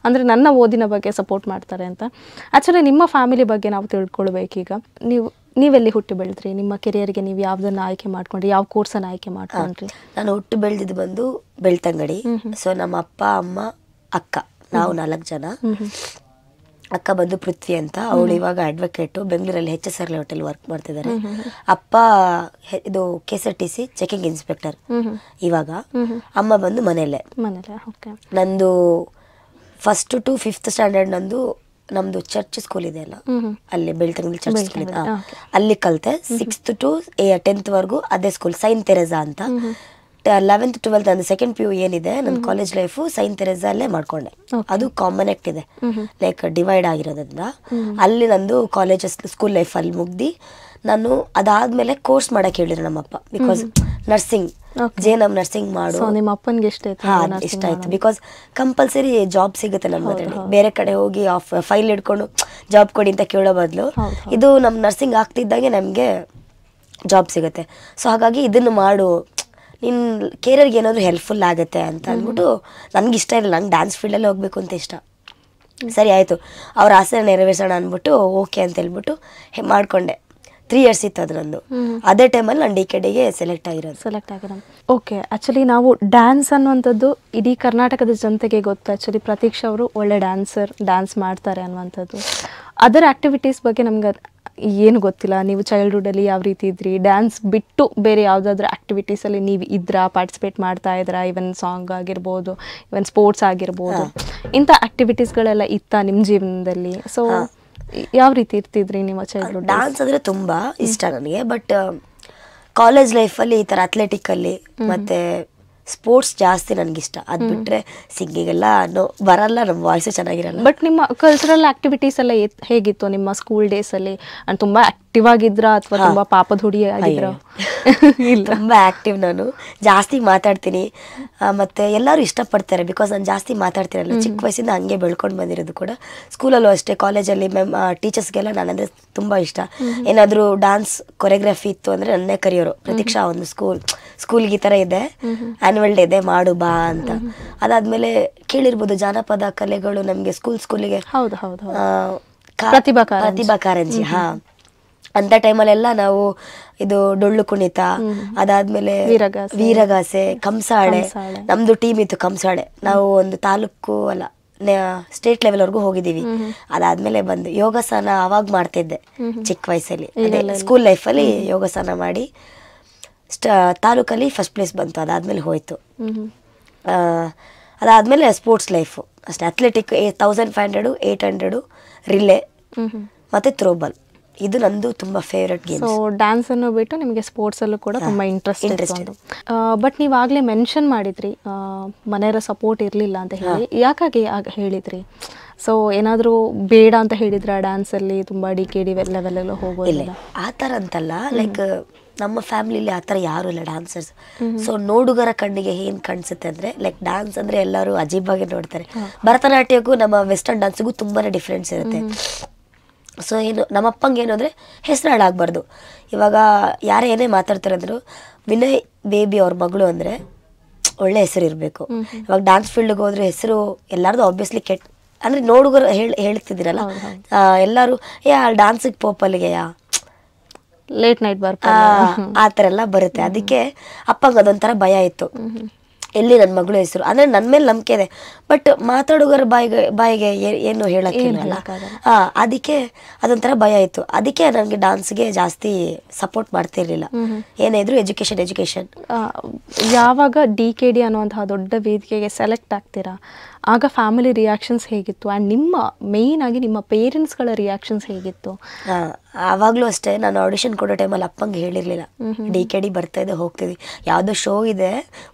ಅಂದರೆ ನನ್ನ ಓದಿನ ಬಗ್ಗೆ ಸಪೋರ್ಟ್ ಮಾಡ್ತಾರೆ ಅಂತ. ಆ್ಯಕ್ಚುಲಿ ನಿಮ್ಮ ಫ್ಯಾಮಿಲಿ ಬಗ್ಗೆ ನಾವು ತಿಳ್ಕೊಳ್ಬೇಕೀಗ. ನೀವೆಲ್ಲಿ ಹುಟ್ಟಿ ಬೆಳೆದ್ರಿ? ನಿಮ್ಮ ಕೆರಿಯರ್ಗೆ ನೀವು ಯಾವುದನ್ನ ಆಯ್ಕೆ ಮಾಡ್ಕೊಂಡ್ರಿ, ಯಾವ ಕೋರ್ಸನ್ನು ಆಯ್ಕೆ ಮಾಡ್ಕೊಂಡ್ರಿ? ನಾನು ಹುಟ್ಟು ಬೆಳೆದಿದ್ದು ಬಂದು ಬೆಳ್ತಂಗಡಿ. ಸೊ ನಮ್ಮ ಅಪ್ಪ ಅಮ್ಮ ಅಕ್ಕ ನಾವು 4 ಜನ. ಅಕ್ಕ ಬಂದು ಪೃಥ್ವಿ ಅಂತ, ಅವಳು ಇವಾಗ ಅಡ್ವೊಕೇಟು, ಬೆಂಗಳೂರಲ್ಲಿ HSR ಹೋಟೆಲ್ ವರ್ಕ್ ಮಾಡ್ತಿದ್ದಾರೆ. ಅಪ್ಪ ಇದು KSRTC ಚೆಕಿಂಗ್ ಇನ್ಸ್ಪೆಕ್ಟರ್ ಇವಾಗ. ಅಮ್ಮ ಬಂದು ಮನೆಯಲ್ಲೇ. ನಂದು 1st to 5th ಸ್ಟ್ಯಾಂಡರ್ಡ್ ನಮ್ದು ಚರ್ಚ್ ಸ್ಕೂಲ್ ಇದೆ ಅಲ್ಲ, ಅಲ್ಲಿ ಬೆಳ್ತಂಗಡಿ ಚರ್ಚ್ ಸ್ಕೂಲ್ ಇದೆ, ಅಲ್ಲಿ ಕಲಿತೆ. 6th to 10th ವರೆಗೂ ಅದೇ ಸ್ಕೂಲ್, ಸೈಂಟ್ ತೆರೇಸಾ ಅಂತ. 11th 12th ಅಂದ್ರೆ ಸೆಕೆಂಡ್ PU ಏನಿದೆ ನನ್ನ ಕಾಲೇಜ್ ಲೈಫು ಸೈಂಟ್ ತೆರೇಸಾ ಅಲ್ಲೇ ಮಾಡ್ಕೊಂಡೆ. ಅದು ಕಾಮನ್ ಆಕ್ಟ್ ಇದೆ, ಲೈಕ್ ಡಿವೈಡ್ ಆಗಿರೋದ್ರಿಂದ. ಅಲ್ಲಿ ನಂದು ಕಾಲೇಜಸ್ ಸ್ಕೂಲ್ ಲೈಫ್ ಅಲ್ಲಿ ಮುಗ್ದು ನಾನು ಅದಾದ್ಮೇಲೆ ಕೋರ್ಸ್ ಮಾಡಕ್ ಹೇಳಿದ್ರು ನಮ್ಮಪ್ಪ. ಬಿಕಾಸ್ ನರ್ಸಿಂಗ್ JNM ನರ್ಸಿಂಗ್ ಮಾಡು. ನಿಮ್ಮ ಅಪ್ಪನಿಗೆ ಇಷ್ಟ ಆಯ್ತು. ಬಿಕಾಸ್ ಕಂಪಲ್ಸರಿ ಜಾಬ್ ಸಿಗುತ್ತೆ ನಮ್ಮದ್ರಲ್ಲಿ. ಬೇರೆ ಕಡೆ ಹೋಗಿ ಫೈಲ್ ಹಿಡ್ಕೊಂಡು ಜಾಬ್ ಕೊಡಿ ಅಂತ ಕೇಳೋ ಬದಲು ಇದು ನಮ್ ನರ್ಸಿಂಗ್ ಆಗ್ತಿದ್ದಂಗೆ ನಮ್ಗೆ ಜಾಬ್ ಸಿಗುತ್ತೆ. ಸೊ ಹಾಗಾಗಿ ಇದನ್ನು ಮಾಡು, ನಿನ್ ಕೇರಿಯರ್ಗೆ ಏನಾದ್ರು ಹೆಲ್ಪ್ಫುಲ್ ಆಗುತ್ತೆ ಅಂತ ಅಂದ್ಬಿಟ್ಟು. ನನ್ಗೆ ಇಷ್ಟ ಇರಲಿಲ್ಲ, ನಂಗೆ ಡ್ಯಾನ್ಸ್ ಫೀಲ್ಡಲ್ಲಿ ಹೋಗ್ಬೇಕು ಅಂತ ಇಷ್ಟ. ಸರಿ ಆಯ್ತು, ಅವ್ರ ಆಸೆ ನೆರವೇರ್ಸೋಣ ಅಂದ್ಬಿಟ್ಟು ಓಕೆ ಅಂತ ಹೇಳ್ಬಿಟ್ಟು ಮಾಡ್ಕೊಂಡೆ. 3 years ಇತ್ತು ಅದು ನಂದು. ಅದೇ ಟೈಮಲ್ಲಿ ನಾನು DKDಗೆ ಸೆಲೆಕ್ಟ್ ಆಗಿರೋದು. ಓಕೆ, ಆ್ಯಕ್ಚುಲಿ ನಾವು ಡ್ಯಾನ್ಸ್ ಅನ್ನುವಂಥದ್ದು ಇಡೀ ಕರ್ನಾಟಕದ ಜನತೆಗೆ ಗೊತ್ತು. ಆ್ಯಕ್ಚುಲಿ ಪ್ರತೀಕ್ಷಾ ಅವರು ಒಳ್ಳೆ ಡ್ಯಾನ್ಸ್ ಮಾಡ್ತಾರೆ ಅನ್ನುವಂಥದ್ದು. ಅದರ್ ಆ್ಯಕ್ಟಿವಿಟೀಸ್ ಬಗ್ಗೆ ನಮ್ಗೆ ಏನು ಗೊತ್ತಿಲ್ಲ. ನೀವು ಚೈಲ್ಡ್ಹುಡ್ಡಲ್ಲಿ ಯಾವ ರೀತಿ ಇದ್ರಿ, ಡ್ಯಾನ್ಸ್ ಬಿಟ್ಟು ಬೇರೆ ಯಾವುದಾದ್ರೂ ಆ್ಯಕ್ಟಿವಿಟೀಸಲ್ಲಿ ನೀವು ಪಾರ್ಟಿಸಿಪೇಟ್ ಮಾಡ್ತಾ ಇದ್ರಾ? ಇವನ್ ಸಾಂಗ್ ಆಗಿರ್ಬೋದು, ಇವನ್ ಸ್ಪೋರ್ಟ್ಸ್ ಆಗಿರ್ಬೋದು, ಇಂಥ ಆ್ಯಕ್ಟಿವಿಟೀಸ್ಗಳೆಲ್ಲ ಇತ್ತಾ ನಿಮ್ಮ ಜೀವನದಲ್ಲಿ? ಸೊ ಯಾವ ರೀತಿ ಇರ್ತಿದ್ರಿ ನಿಮ್ಮ ಚೈಲ್ಡ್ಹುಡ್? ಡ್ಯಾನ್ಸ್ ಅಂದರೆ ತುಂಬ ಇಷ್ಟ ನನಗೆ. ಬಟ್ ಕಾಲೇಜ್ ಲೈಫಲ್ಲಿ ಈ ಥರ ಅಥ್ಲೆಟಿಕಲ್ಲಿ ಮತ್ತು ಸ್ಪೋರ್ಟ್ಸ್ ಜಾಸ್ತಿ ನನಗಿಷ್ಟ. ಅದು ಬಿಟ್ಟರೆ ಸಿಂಗಿಂಗೆಲ್ಲ ಬರಲ್ಲ, ನಮ್ಮ ವಾಯ್ಸು ಚೆನ್ನಾಗಿರಲ್ಲ. ಬಟ್ ನಿಮ್ಮ ಕಲ್ಚರಲ್ ಆಕ್ಟಿವಿಟೀಸ್ ಎಲ್ಲ ಹೇಗಿತ್ತು ನಿಮ್ಮ ಸ್ಕೂಲ್ ಡೇಸಲ್ಲಿ? ತುಂಬ ಆಕ್ಟಿವ್ ಆಗಿದ್ರಾ ಅಥವಾ ತುಂಬ ಪಾಪದ ಹುಡಿ ಆಗಿದ್ರ? ತುಂಬ ಆಕ್ಟಿವ್. ನಾನು ಜಾಸ್ತಿ ಮಾತಾಡ್ತೀನಿ ಮತ್ತು ಎಲ್ಲರೂ ಇಷ್ಟಪಡ್ತಾರೆ. ಬಿಕಾಸ್ ನಾನು ಜಾಸ್ತಿ ಮಾತಾಡ್ತೀನಲ್ಲ, ಚಿಕ್ಕ ವಯಸ್ಸಿಂದ ಹಂಗೆ ಬೆಳ್ಕೊಂಡು ಬಂದಿರೋದು ಕೂಡ. ಸ್ಕೂಲಲ್ಲೂ ಅಷ್ಟೇ, ಕಾಲೇಜಲ್ಲಿ ಟೀಚರ್ಸ್ಗೆಲ್ಲ ನಾನಂದರೆ ತುಂಬ ಇಷ್ಟ. ಏನಾದರೂ ಡ್ಯಾನ್ಸ್ ಕೊರಿಯೋಗ್ರಫಿ ಇತ್ತು ಅಂದರೆ ನನ್ನೇ ಕರೆಯೋರು. ಪ್ರತೀಕ್ಷಾ ಒಂದು ಸ್ಕೂಲ್ಗೆ ಈ ಥರ ಇದೆ, ಆ್ಯನ್ಯುವಲ್ ಡೇ ಇದೆ, ಮಾಡು ಬಾ ಅಂತ. ಅದಾದಮೇಲೆ ಕೇಳಿರ್ಬೋದು ಜಾನಪದ ಕಲೆಗಳು ನಮಗೆ ಸ್ಕೂಲಿಗೆ ಪ್ರತಿಭಾ ಕಾರಂಜಿ. ಅಂತ ಟೈಮಲ್ಲೆಲ್ಲ ನಾವು ಇದು ಡೊಳ್ಳು ಕುಣಿತ, ಅದಾದ್ಮೇಲೆ ವೀರಗಾಸೆ, ಕಂಸಾಳೆ. ನಮ್ದು ಟೀಮ್ ಇತ್ತು ಕಂಸಾಳೆ. ನಾವು ಒಂದು ತಾಲೂಕು ಅಲ್ಲ ಸ್ಟೇಟ್ ಲೆವೆಲ್ವರೆಗೂ ಹೋಗಿದ್ದೀವಿ. ಅದಾದ್ಮೇಲೆ ಬಂದು ಯೋಗಾಸನ ಅವಾಗ ಮಾಡ್ತಿದ್ದೆ ಚಿಕ್ಕ ವಯಸ್ಸಲ್ಲಿ. ಸ್ಕೂಲ್ ಲೈಫಲ್ಲಿ ಯೋಗಾಸನ ಮಾಡಿ ತಾಲೂಕಲ್ಲಿ ಫಸ್ಟ್ ಪ್ಲೇಸ್ ಬಂತು. ಅದಾದ್ಮೇಲೆ ಹೋಯ್ತು. ಅದಾದ್ಮೇಲೆ ಸ್ಪೋರ್ಟ್ಸ್ ಲೈಫು ಅಷ್ಟೇ. ಅಥ್ಲೆಟಿಕ್ 1500, 800 ರಿಲೇ ಮತ್ತೆ ಥ್ರೋಬಾಲ್. ಇದು ನಂದು ತುಂಬ ಫೇವ್ರೆಟ್ ಗೇಮ್. ಸೊ ಡ್ಯಾನ್ಸ್ ಅನ್ನು ಬಿಟ್ಟು ನಿಮಗೆ ಸ್ಪೋರ್ಟ್ಸಲ್ಲೂ ಕೂಡ ತುಂಬ ಇಂಟ್ರೆಸ್ಟ್. ಬಟ್ ನೀವು ಆಗಲೇ ಮೆನ್ಷನ್ ಮಾಡಿದ್ರಿ ಮನೆಯವರ ಸಪೋರ್ಟ್ ಇರಲಿಲ್ಲ ಅಂತ ಹೇಳಿ. ಯಾಕಾಗಿ ಹೇಳಿದ್ರಿ? ಸೊ ಏನಾದರೂ ಬೇಡ ಅಂತ ಹೇಳಿದ್ರ ಡ್ಯಾನ್ಸಲ್ಲಿ ತುಂಬ DKD ಲೆವೆಲೆಲ್ಲ ಹೋಗೋದಿಲ್ಲ? ಆ ಥರ ಅಂತಲ್ಲ, ಲೈಕ್ ನಮ್ಮ ಫ್ಯಾಮಿಲಿಲಿ ಆ ಥರ ಯಾರು ಇಲ್ಲ ಡ್ಯಾನ್ಸರ್ಸ್. ಸೊ ನೋಡುಗರ ಕಣ್ಣಿಗೆ ಏನು ಕಾಣಿಸುತ್ತೆ ಅಂದರೆ, ಲೈಕ್ ಡ್ಯಾನ್ಸ್ ಅಂದರೆ ಎಲ್ಲರೂ ಅಜೀಬಾಗಿ ನೋಡ್ತಾರೆ. ಭರತನಾಟ್ಯಕ್ಕೂ ನಮ್ಮ ವೆಸ್ಟರ್ನ್ ಡ್ಯಾನ್ಸಿಗೂ ತುಂಬಾ ಡಿಫ್ರೆನ್ಸ್ ಇರುತ್ತೆ. ಸೊ ಏನು ನಮ್ಮಪ್ಪಂಗೆ ಏನು ಅಂದರೆ ಹೆಸರು ಹಾಳಾಗಬಾರ್ದು. ಇವಾಗ ಯಾರೇ ಏನೇ ಮಾತಾಡ್ತಾರೆ ಅಂದರು, ವಿನಯ್ ಬೇಬಿ ಅವ್ರ ಮಗಳು ಅಂದರೆ ಒಳ್ಳೆ ಹೆಸರು ಇರಬೇಕು. ಇವಾಗ ಡ್ಯಾನ್ಸ್ ಫೀಲ್ಡ್ಗೆ ಹೋದ್ರೆ ಹೆಸರು ಎಲ್ಲರದು ಆಬ್ವಿಯಸ್ಲಿ ಅಂದರೆ ನೋಡುಗರು ಹೇಳ್ತಿದ್ದೀರಲ್ಲ, ಎಲ್ಲರೂ ಡ್ಯಾನ್ಸಿಗೆ ಪೋಪಲ್ಲಿಗೆಯಾ ಲೇಟ್ ನೈಟ್ ಬರ್ತಾರೆ ಆ ಥರ ಎಲ್ಲ ಬರುತ್ತೆ. ಅದಕ್ಕೆ ಅಪ್ಪಂಗೆ ಅದೊಂಥರ ಭಯ ಇತ್ತು, ಎಲ್ಲಿ ನನ್ನ ಮಗಳು ಹೆಸರು ಅಂದರೆ ನನ್ನ ಮೇಲೆ ನಂಬಿಕೆ ಇದೆ. ಬಟ್ ಮಾತಾಡುಗರ ಬಾಯಿಗೆ ಏನು ಹೇಳೋಕ್ಕಿಲ್ಲ. ಅದಕ್ಕೆ ಅದೊಂಥರ ಭಯ ಇತ್ತು. ಅದಕ್ಕೆ ನನಗೆ ಡ್ಯಾನ್ಸ್ಗೆ ಜಾಸ್ತಿ ಸಪೋರ್ಟ್ ಮಾಡ್ತಿರ್ಲಿಲ್ಲ. ಏನೇ ಇದ್ರು ಎಜುಕೇಶನ್. ಯಾವಾಗ DKD ಅನ್ನುವಂತಹ ದೊಡ್ಡ ವೇದಿಕೆಗೆ ಸೆಲೆಕ್ಟ್ ಆಗ್ತೀರಾ, ಆಗ ಫ್ಯಾಮಿಲಿ ರಿಯಾಕ್ಷನ್ಸ್ ಹೇಗಿತ್ತು? ಆ್ಯಂಡ್ ನಿಮ್ಮ ಮೇಯ್ನ್ ಆಗಿ ನಿಮ್ಮ ಪೇರೆಂಟ್ಸ್ಗಳ ರಿಯಾಕ್ಷನ್ಸ್ ಹೇಗಿತ್ತು? ಆವಾಗಲೂ ಅಷ್ಟೇ, ನಾನು ಆಡಿಷನ್ ಕೊಡೋ ಟೈಮಲ್ಲಿ ಅಪ್ಪಂಗೆ ಹೇಳಿರಲಿಲ್ಲ DKD ಬರ್ತಾ ಇದೆ, ಹೋಗ್ತಿದ್ವಿ. ಯಾವುದೋ ಶೋ ಇದೆ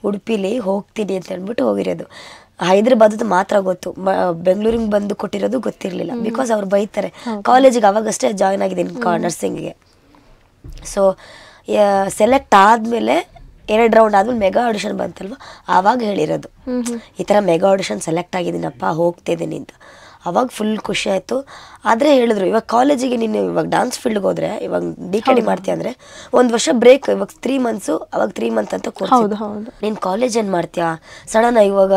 ಉಡುಪಿಲಿ, ಹೋಗ್ತೀನಿ ಅಂತ ಹೇಳ್ಬಿಟ್ಟು ಹೋಗಿರೋದು. ಹೈದ್ರಾಬಾದ್ ಮಾತ್ರ ಗೊತ್ತು, ಬೆಂಗಳೂರಿಗೆ ಬಂದು ಕೊಟ್ಟಿರೋದು ಗೊತ್ತಿರಲಿಲ್ಲ. ಬಿಕಾಸ್ ಅವ್ರು ಬೈತಾರೆ. ಕಾಲೇಜಿಗೆ ಅವಾಗಷ್ಟೇ ಜಾಯ್ನ್ ಆಗಿದ್ದೀನಿ ನರ್ಸಿಂಗಿಗೆ. ಸೊ ಸೆಲೆಕ್ಟ್ ಆದಮೇಲೆ 2 ರೌಂಡ್ ಆದ್ಮೇಲೆ ಮೆಗಾ ಆಡಿಷನ್ ಬಂತಲ್ವ, ಆವಾಗ ಹೇಳಿರೋದು ಈ ಥರ ಮೆಗಾ ಆಡಿಷನ್ ಸೆಲೆಕ್ಟ್ ಆಗಿದ್ದೀನಪ್ಪ, ಹೋಗ್ತಿದ್ದೀನಿ ಅಂತ. ಅವಾಗ ಫುಲ್ ಖುಷಿ ಆಯಿತು. ಆದರೆ ಹೇಳಿದ್ರು, ಇವಾಗ ಕಾಲೇಜಿಗೆ ನೀನು ಇವಾಗ ಡ್ಯಾನ್ಸ್ ಫೀಲ್ಡ್ಗೆ ಹೋದರೆ, ಇವಾಗ DKD ಮಾಡ್ತೀಯ ಅಂದರೆ 1 ವರ್ಷ ಬ್ರೇಕ್. ಇವಾಗ 3 months, ಅವಾಗ 3 months ಅಂತ ಕೊಡ್ತೀವಿ. ನೀನು ಕಾಲೇಜ್ ಏನು ಮಾಡ್ತೀಯಾ ಸಡನ್? ಇವಾಗ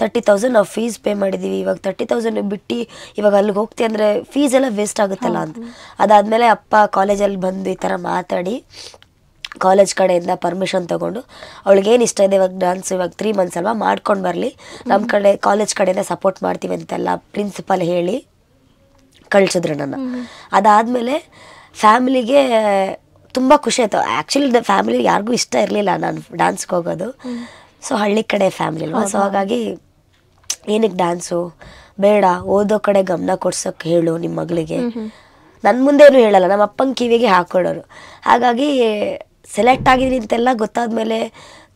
30,000 ನಾವು ಫೀಸ್ ಪೇ ಮಾಡಿದ್ದೀವಿ, ಇವಾಗ 30,000 ಬಿಟ್ಟು ಇವಾಗ ಅಲ್ಲಿಗೆ ಹೋಗ್ತೀಯ ಅಂದರೆ ಫೀಸ್ ಎಲ್ಲ ವೇಸ್ಟ್ ಆಗುತ್ತಲ್ಲ ಅಂತ. ಅದಾದಮೇಲೆ ಅಪ್ಪ ಕಾಲೇಜಲ್ಲಿ ಬಂದು ಈ ಥರ ಮಾತಾಡಿ ಕಾಲೇಜ್ ಕಡೆಯಿಂದ ಪರ್ಮಿಷನ್ ತೊಗೊಂಡು ಅವಳಿಗೇನು ಇಷ್ಟ ಇದೆ ಇವಾಗ ಡಾನ್ಸ್ ಇವಾಗ 3 months ಅಲ್ವಾ ಮಾಡ್ಕೊಂಡು ಬರಲಿ, ನಮ್ಮ ಕಡೆ ಕಾಲೇಜ್ ಕಡೆಯಿಂದ ಸಪೋರ್ಟ್ ಮಾಡ್ತೀವಿ ಅಂತೆಲ್ಲ ಪ್ರಿನ್ಸಿಪಲ್ ಹೇಳಿ ಕಳಿಸಿದ್ರು ನನ್ನ. ಅದಾದಮೇಲೆ ಫ್ಯಾಮಿಲಿಗೆ ತುಂಬ ಖುಷಿ ಆಯಿತು. ಆ್ಯಕ್ಚುಲಿ ಫ್ಯಾಮಿಲಿ ಯಾರಿಗೂ ಇಷ್ಟ ಇರಲಿಲ್ಲ ನಾನು ಡ್ಯಾನ್ಸ್ಗೆ ಹೋಗೋದು. ಸೊ ಹಳ್ಳಿ ಕಡೆ ಫ್ಯಾಮಿಲಿ ಅಲ್ವಾ, ಸೊ ಹಾಗಾಗಿ ಏನಕ್ಕೆ ಡ್ಯಾನ್ಸು ಬೇಡ, ಓದೋ ಕಡೆ ಗಮನ ಕೊಡ್ಸೋಕ್ಕೆ ಹೇಳು ನಿಮ್ಮ ಮಗಳಿಗೆ. ನನ್ನ ಮುಂದೇನು ಹೇಳಲ್ಲ, ನಮ್ಮ ಅಪ್ಪನ ಕಿವಿಗೆ ಹಾಕ್ಕೊಡೋರು. ಹಾಗಾಗಿ ಸೆಲೆಕ್ಟ್ ಆಗಿದ್ದೀನಿ ಅಂತೆಲ್ಲ ಗೊತ್ತಾದ್ಮೇಲೆ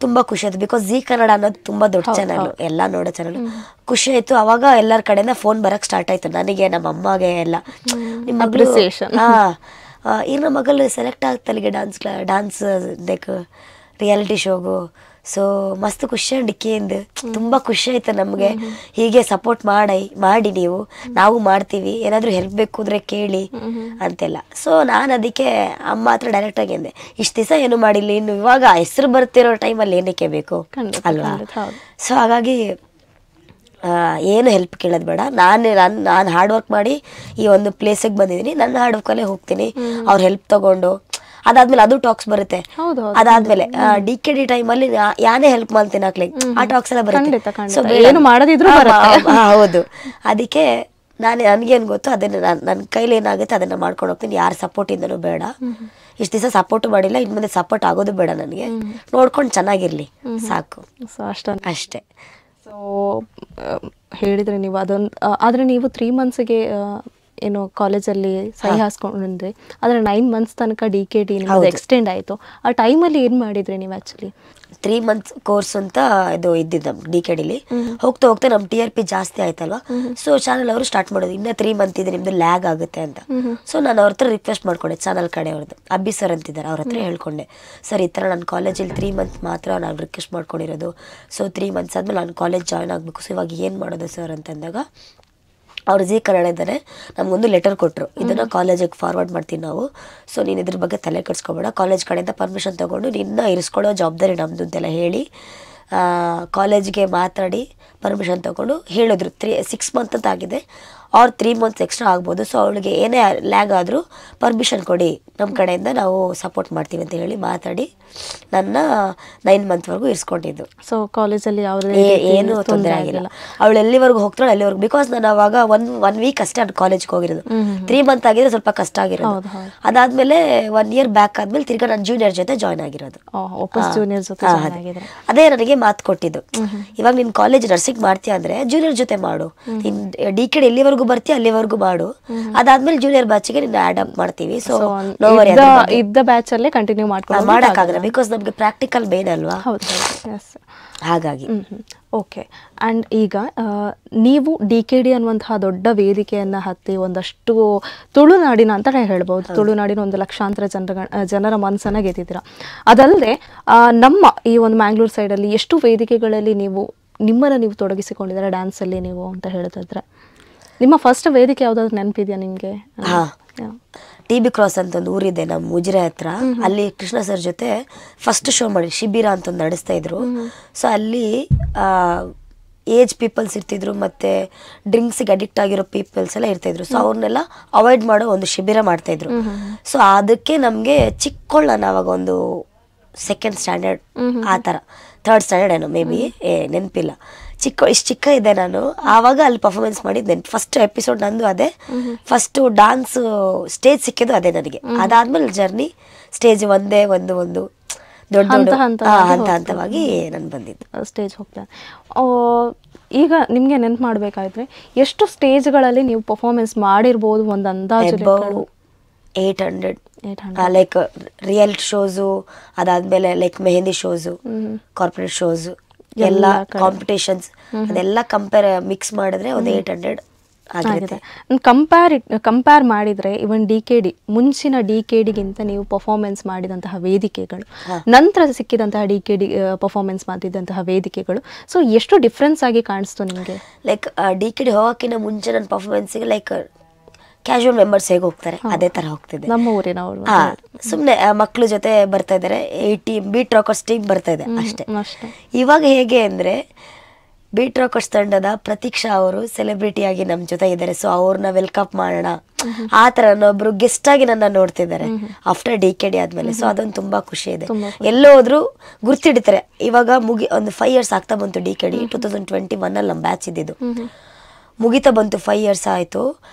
ತುಂಬ ಖುಷಿ ಆಯಿತು. ಬಿಕಾಸ್ ಜಿ ಕನ್ನಡ ಅನ್ನೋದು ತುಂಬ ದೊಡ್ಡ ಚಾನಲ್, ಎಲ್ಲ ನೋಡೋ ಚಾನಲ್. ಖುಷಿ ಆಯಿತು. ಅವಾಗ ಎಲ್ಲರ ಕಡೆಯಿಂದ ಫೋನ್ ಬರೋಕ್ಕೆ ಸ್ಟಾರ್ಟ್ ಆಯಿತು ನನಗೆ, ನಮ್ಮ ಅಮ್ಮಗೆ ಎಲ್ಲ. ನಿಮ್ಮ ಮಗಳು ನಮ್ಮ ಮಗಳು ಸೆಲೆಕ್ಟ್ ಆಗ್ತಲ್ಲಿಗೆ ಡ್ಯಾನ್ಸ್ ಲೈಕ್ ರಿಯಾಲಿಟಿ ಶೋಗು. ಸೊ ಮಸ್ತ್ ಖುಷಿ ಡಿಕ್ಕಿಯಿಂದ ತುಂಬ ಖುಷಿ ಆಯ್ತು ನಮಗೆ. ಹೀಗೆ ಸಪೋರ್ಟ್ ಮಾಡಿ ನೀವು, ನಾವು ಮಾಡ್ತೀವಿ, ಏನಾದರೂ ಹೆಲ್ಪ್ ಬೇಕು ಅಂದರೆ ಕೇಳಿ ಅಂತೆಲ್ಲ. ಸೊ ನಾನು ಅದಕ್ಕೆ ಅಮ್ಮ ಹತ್ರ ಡೈರೆಕ್ಟಾಗಿ ಅಂದೆ, ಇಷ್ಟು ದಿವಸ ಏನು ಮಾಡಿಲ್ಲ, ಇನ್ನು ಇವಾಗ ಹೆಸರು ಬರ್ತಿರೋ ಟೈಮಲ್ಲಿ ಏನಕ್ಕೆ ಬೇಕು ಅಲ್ವಾ. ಸೊ ಹಾಗಾಗಿ ಏನು ಹೆಲ್ಪ್ ಕೇಳೋದು ಬೇಡ, ನಾನು ಹಾರ್ಡ್ ವರ್ಕ್ ಮಾಡಿ ಈ ಒಂದು ಪ್ಲೇಸಿಗೆ ಬಂದಿದ್ದೀನಿ, ನನ್ನ ಹಾರ್ಡ್ ವರ್ಕಲ್ಲೇ ಹೋಗ್ತೀನಿ. ಅವ್ರ ಹೆಲ್ಪ್ ತಗೊಂಡು ಅದಾದ್ಮೇಲೆ ಅದು ಟಾಕ್ಸ್ ಬರುತ್ತೆ. ಅದಾದ್ಮೇಲೆ DKD ಟೈಮಲ್ಲಿ ಯಾನೇ ಹೆಲ್ಪ್ ಮಾಡ್ತೀನಿ ಹಾಕ್ಲಿಕ್ಕೆ ಆ ಟಾಕ್ಸ್ ಎಲ್ಲ ಬರುತ್ತೆ. ಹೌದು, ಅದಕ್ಕೆ ನನಗೇನು ಗೊತ್ತು ಅದನ್ನ ನನ್ನ ಕೈಲಿ ಏನಾಗುತ್ತೆ ಅದನ್ನ ಮಾಡ್ಕೊಂಡು ಹೋಗ್ತೀನಿ. ಯಾರ ಸಪೋರ್ಟಿಂದನೂ ಬೇಡ, ಇಷ್ಟು ದಿವಸ ಸಪೋರ್ಟ್ ಮಾಡಿಲ್ಲ, ಇನ್ನು ಮುಂದೆ ಸಪೋರ್ಟ್ ಆಗೋದು ಬೇಡ, ನನಗೆ ನೋಡ್ಕೊಂಡು ಚೆನ್ನಾಗಿರ್ಲಿ ಸಾಕು, ಅಷ್ಟೇ. ಸೊ ಹೇಳಿದ್ರೆ ನೀವು ಅದೊಂದು, ಆದರೆ ನೀವು 3 monthsಗೆ ಏನು ಕಾಲೇಜಲ್ಲಿ ಸಹಿ ಹಾಸ್ಕೊಂಡ್ರಿ, ಆದರೆ 9 months ತನಕ DKD ನಿಮ್ಮದು ಎಕ್ಸ್ಟೆಂಡ್ ಆಯಿತು. ಆ ಟೈಮಲ್ಲಿ ಏನು ಮಾಡಿದ್ರಿ ನೀವು? ಆ್ಯಕ್ಚುಲಿ 3 months ಕೋರ್ಸ್ ಅಂತ ಇದು ಇದ್ದಿದ್ದು ನಮ್ಮ DKDಲಿ. ಹೋಗ್ತಾ ಹೋಗ್ತಾ ನಮ್ಮ TRP ಜಾಸ್ತಿ ಆಯ್ತಲ್ವಾ, ಸೊ ಚಾನಲ್ ಅವರು ಸ್ಟಾರ್ಟ್ ಮಾಡೋದು, ಇನ್ನು 3 months ಇದೆ ನಿಮ್ದು ಲ್ಯಾಗ್ ಆಗುತ್ತೆ ಅಂತ. ಸೊ ನಾನು ಅವ್ರ ಹತ್ರ ರಿಕ್ವೆಸ್ಟ್ ಮಾಡ್ಕೊಂಡೆ, ಚಾನಲ್ ಕಡೆ ಅವ್ರದ್ದು ಅಬ್ಬಿ ಸರ್ ಅಂತಿದ್ದಾರೆ, ಅವ್ರ ಹತ್ರ ಹೇಳ್ಕೊಂಡೆ, ಸರ್ ಈ ಥರ ನನ್ನ ಕಾಲೇಜಲ್ಲಿ 3 months ಮಾತ್ರ ನಾನು ರಿಕ್ವೆಸ್ಟ್ ಮಾಡ್ಕೊಂಡಿರೋದು. ಸೊ 3 months ಆದಮೇಲೆ ನಾನು ಕಾಲೇಜ್ ಜಾಯ್ನ್ ಆಗಬೇಕು, ಸೊ ಇವಾಗ ಏನು ಮಾಡೋದು ಸರ್ ಅಂತಂದಾಗ ಅವ್ರು ಜಿ ಕನ್ನಡ ಇದ್ದಾರೆ ನಮಗೊಂದು ಲೆಟರ್ ಕೊಟ್ಟರು, ಇದನ್ನು ಕಾಲೇಜಿಗೆ ಫಾರ್ವರ್ಡ್ ಮಾಡ್ತೀವಿ ನಾವು, ಸೊ ನೀನು ಇದ್ರ ಬಗ್ಗೆ ತಲೆ ಕೆಡಿಸ್ಕೊಬೇಡ, ಕಾಲೇಜ್ ಕಡೆಯಿಂದ ಪರ್ಮಿಷನ್ ತೊಗೊಂಡು ನಿನ್ನ ಇರಿಸ್ಕೊಳ್ಳೋ ಜವಾಬ್ದಾರಿ ನಮ್ಮದು ಅಂತೆಲ್ಲ ಹೇಳಿ ಕಾಲೇಜ್ಗೆ ಮಾತಾಡಿ ಪರ್ಮಿಷನ್ ತೊಗೊಂಡು ಹೇಳಿದ್ರು. 6 months ಅಂತ ಆಗಿದೆ, ಅವ್ರು 3 months ಎಕ್ಸ್ಟ್ರಾ ಆಗ್ಬೋದು. ಸೊ ಅವಳಿಗೆ ಏನೇ ಲ್ಯಾಗ್ ಆದರೂ ಪರ್ಮಿಷನ್ ಕೊಡಿ, ನಮ್ಮ ಕಡೆಯಿಂದ ನಾವು ಸಪೋರ್ಟ್ ಮಾಡ್ತೀವಿ ಅಂತ ಹೇಳಿ ಮಾತಾಡಿ ನನ್ನ 9 monthsವರೆಗೂ ಇರಿಸ್ಕೊಂಡಿದ್ದು. ಸೊ ಕಾಲೇಜಲ್ಲಿ ಏನೂ ತೊಂದರೆ ಆಗಿಲ್ಲ. ಅವಳು ಎಲ್ಲಿವರೆಗೂ ಹೋಗ್ತಾಳೆ ಅಲ್ಲಿವರೆಗೂ, ಬಿಕಾಸ್ ನಾನು ಅವಾಗ ಒನ್ ವೀಕ್ ಅಷ್ಟೇ ನಾನು ಕಾಲೇಜ್ಗೆ ಹೋಗಿರೋದು. 3 months ಆಗಿದ್ರೆ ಸ್ವಲ್ಪ ಕಷ್ಟ ಆಗಿರೋದು. ಅದಾದ್ಮೇಲೆ 1 year ಬ್ಯಾಕ್ ಆದ್ಮೇಲೆ ತಿರ್ಗಾ ನಾನು ಜೂನಿಯರ್ ಜೊತೆ ಜಾಯ್ನ್ ಆಗಿರೋದು. ಅದೇ ನನಗೆ ಮಾತು ಕೊಟ್ಟಿದ್ದು, ಇವಾಗ ನಿನ್ ಕಾಲೇಜ್ ನರ್ಸಿಂಗ್ ಮಾಡ್ತೀಯ ಅಂದ್ರೆ ಜೂನಿಯರ್ ಜೊತೆ ಮಾಡು, DKD ಎಲ್ಲಿವರೆಗೂ ಬರ್ತೀಯ ಅಲ್ಲಿವರೆಗೂ ಮಾಡು, ಅದಾದ್ಮೇಲೆ ಜೂನಿಯರ್ ಬ್ಯಾಚ್ಗೆ ನಿನ್ನ ಆಡ್ ಅಪ್ ಮಾಡ್ತೀವಿ. ಸೊ ಇದ್ದ ಬ್ಯಾಚ್ ಅಲ್ಲೇ ಕಂಟಿನ್ಯೂ ಮಾಡಕ್ಕಾಗಲ್ಲ, ಬಿಕಾಸ್ ನಮ್ಗೆ ಪ್ರಾಕ್ಟಿಕಲ್ ಮೇನ್ ಅಲ್ವಾ, ಹಾಗಾಗಿ. ಓಕೆ. ಆ್ಯಂಡ್ ಈಗ ನೀವು DKD ಅನ್ನುವಂತಹ ದೊಡ್ಡ ವೇದಿಕೆಯನ್ನು ಹತ್ತಿ ಒಂದಷ್ಟು ತುಳುನಾಡಿನ ಅಂತ ಹೇಳ್ಬೋದು, ತುಳುನಾಡಿನ ಒಂದು ಲಕ್ಷಾಂತರ ಜನರ ಮನಸ್ಸನ್ನು ಗೆದ್ದಿದ್ದೀರಾ. ಅದಲ್ಲದೆ ನಮ್ಮ ಈ ಒಂದು ಮ್ಯಾಂಗ್ಳೂರ್ ಸೈಡಲ್ಲಿ ಎಷ್ಟು ವೇದಿಕೆಗಳಲ್ಲಿ ನಿಮ್ಮನ್ನು ನೀವು ತೊಡಗಿಸಿಕೊಂಡಿದ್ದೀರಾ ಡ್ಯಾನ್ಸಲ್ಲಿ ನೀವು ಅಂತ ಹೇಳಿದ್ರೆ, ನಿಮ್ಮ ಫಸ್ಟ್ ವೇದಿಕೆ ಯಾವುದಾದ್ರು ನೆನಪಿದೆಯಾ ನಿಮಗೆ? TB ಕ್ರಾಸ್ ಅಂತ ಒಂದು ಊರಿದೆ ನಮ್ಮ ಉಜಿರೆ ಹತ್ರ, ಅಲ್ಲಿ ಕೃಷ್ಣ ಸರ್ ಜೊತೆ ಫಸ್ಟ್ ಶೋ ಮಾಡಿ ಶಿಬಿರ ಅಂತ ಒಂದು ನಡೆಸ್ತಾ ಇದ್ರು. ಸೊ ಅಲ್ಲಿ ಏಜ್ ಪೀಪಲ್ಸ್ ಇರ್ತಿದ್ರು, ಮತ್ತೆ ಡ್ರಿಂಕ್ಸಿಗೆ ಅಡಿಕ್ಟ್ ಆಗಿರೋ ಪೀಪಲ್ಸ್ ಎಲ್ಲ ಇರ್ತಿದ್ರು. ಸೊ ಅವ್ರನ್ನೆಲ್ಲ ಅವಾಯ್ಡ್ ಮಾಡೋ ಒಂದು ಶಿಬಿರ ಮಾಡ್ತಾ ಇದ್ರು. ಸೊ ಅದಕ್ಕೆ ನಮಗೆ ಚಿಕ್ಕಕೊಳ್ಳ ನಾವಾಗ ಒಂದು 2nd standard ಆ ಥರ 3rd standard ಏನೋ ಮೇ ಬಿ, ನೆನಪಿಲ್ಲ, ಇಷ್ಟು ಚಿಕ್ಕ ಇದ್ದೆ ನಾನು ಆವಾಗ ಅಲ್ಲಿ ಪರ್ಫಾರ್ಮೆನ್ಸ್ ಮಾಡಿದ್ದೆ. ಫಸ್ಟ್ ಎಪಿಸೋಡ್ ನಂದು ಅದೇ, ಫಸ್ಟ್ ಡಾನ್ಸ್ ಸ್ಟೇಜ್ ಸಿಕ್ಕಿದ್ದು ಅದೇ ನನಗೆ. ಅದಾದ್ಮೇಲೆ ಜರ್ನಿ ಸ್ಟೇಜ್ ಒಂದೇ ಒಂದು ದೊಡ್ಡ ಹಂತವಾಗಿ ನಾನು ಬಂದಿದ್ದು ಸ್ಟೇಜ್ ಹೋಗ್ತೇನೆ. ಈಗ ನಿಮಗೆ ನೆನ್ಪು ಮಾಡಬೇಕಾದ್ರೆ ಎಷ್ಟು ಸ್ಟೇಜ್ಗಳಲ್ಲಿ ನೀವು ಪರ್ಫಾರ್ಮೆನ್ಸ್ ಮಾಡಿರ್ಬೋದು ಒಂದು ಅಂದಾಜು? 800 ಲೈಕ್ ರಿಯಾಲಿಟಿ ಶೋಸು, ಅದಾದ್ಮೇಲೆ like mehndi shows, corporate shows, ಎಲ್ಲ ಕಾಂಪಿಟೇಷನ್ಸ್, ಅದೆಲ್ಲ ಮಿಕ್ಸ್ ಮಾಡಿದ್ರೆ ಒಂದು 800 ಆಗಿದೆ. ಕಂಪೇರ್ ಮಾಡಿದ್ರೆ ಇವನ್ DKD ಮುಂಚಿನ DKDಗಿಂತ ನೀವು ಪರ್ಫಾರ್ಮೆನ್ಸ್ ಮಾಡಿದಂತಹ ವೇದಿಕೆಗಳು, ನಂತರ ಸಿಕ್ಕಿದಂತಹ DKD ಪರ್ಫಾರ್ಮೆನ್ಸ್ ಮಾಡಿದಂತಹ ವೇದಿಕೆಗಳು, ಸೊ ಎಷ್ಟು ಡಿಫ್ರೆನ್ಸ್ ಆಗಿ ಕಾಣಿಸ್ತು ನಿಮಗೆ? ಲೈಕ್ DKD ಹೋಗೋಕ್ಕಿಂತ ಮುಂಚೆ ನನ್ನ ಪರ್ಫಾರ್ಮೆನ್ಸಿಗೆ ಲೈಕ್ ಕ್ಯಾಶುವಲ್ ಮೆಂಬರ್ಸ್ ಹೇಗೆ ಹೋಗ್ತಾರೆ ಅದೇ ತರ ಹೋಗ್ತಿದೆ. ನಮ್ಮ ಊರಿನವರು ಸುಮ್ಮನೆ ಮಕ್ಳ ಜೊತೆ ಬರ್ತಾ ಇದ್ದಾರೆ, ಬೀಟ್ ರಾಕರ್ಸ್ ಟೀಮ್ ಬರ್ತಾ ಇದೆ ಅಷ್ಟೇ. ಇವಾಗ ಹೇಗೆ ಅಂದ್ರೆ ಬೀಟ್ ರಾಕರ್ಸ್ ತಂಡದ ಪ್ರತೀಕ್ಷಾ ಅವರು ಸೆಲೆಬ್ರಿಟಿ ಆಗಿ ನಮ್ಮ ಜೊತೆ ಇದ್ದಾರೆ. ಸೊ ಅವ್ರನ್ನ ವೆಲ್ಕಮ್ ಮಾಡೋಣ ಆ ತರ ಒಬ್ರು ಗೆಸ್ಟ್ ಆಗಿ ನನ್ನ ನೋಡ್ತಿದ್ದಾರೆ ಆಫ್ಟರ್ ಡಿಕೆಡಿ ಆದ್ಮೇಲೆ. ಸೊ ಅದೊಂದು ತುಂಬಾ ಖುಷಿ ಇದೆ. ಎಲ್ಲೋ ಹೋದ್ರು ಗುರ್ತಿಡಿತಾರೆ. ಇವಾಗ ಒಂದು 5 years ಆಗ್ತಾ ಬಂತು ಡಿಕೆಡಿ. 2021 ಅಲ್ಲಿ ನಮ್ಮ ಬ್ಯಾಚ್ ಇದ್ದಿದ್ದು, ಮುಗಿತಾ ಬಂತು, 5 years ಆಯ್ತು.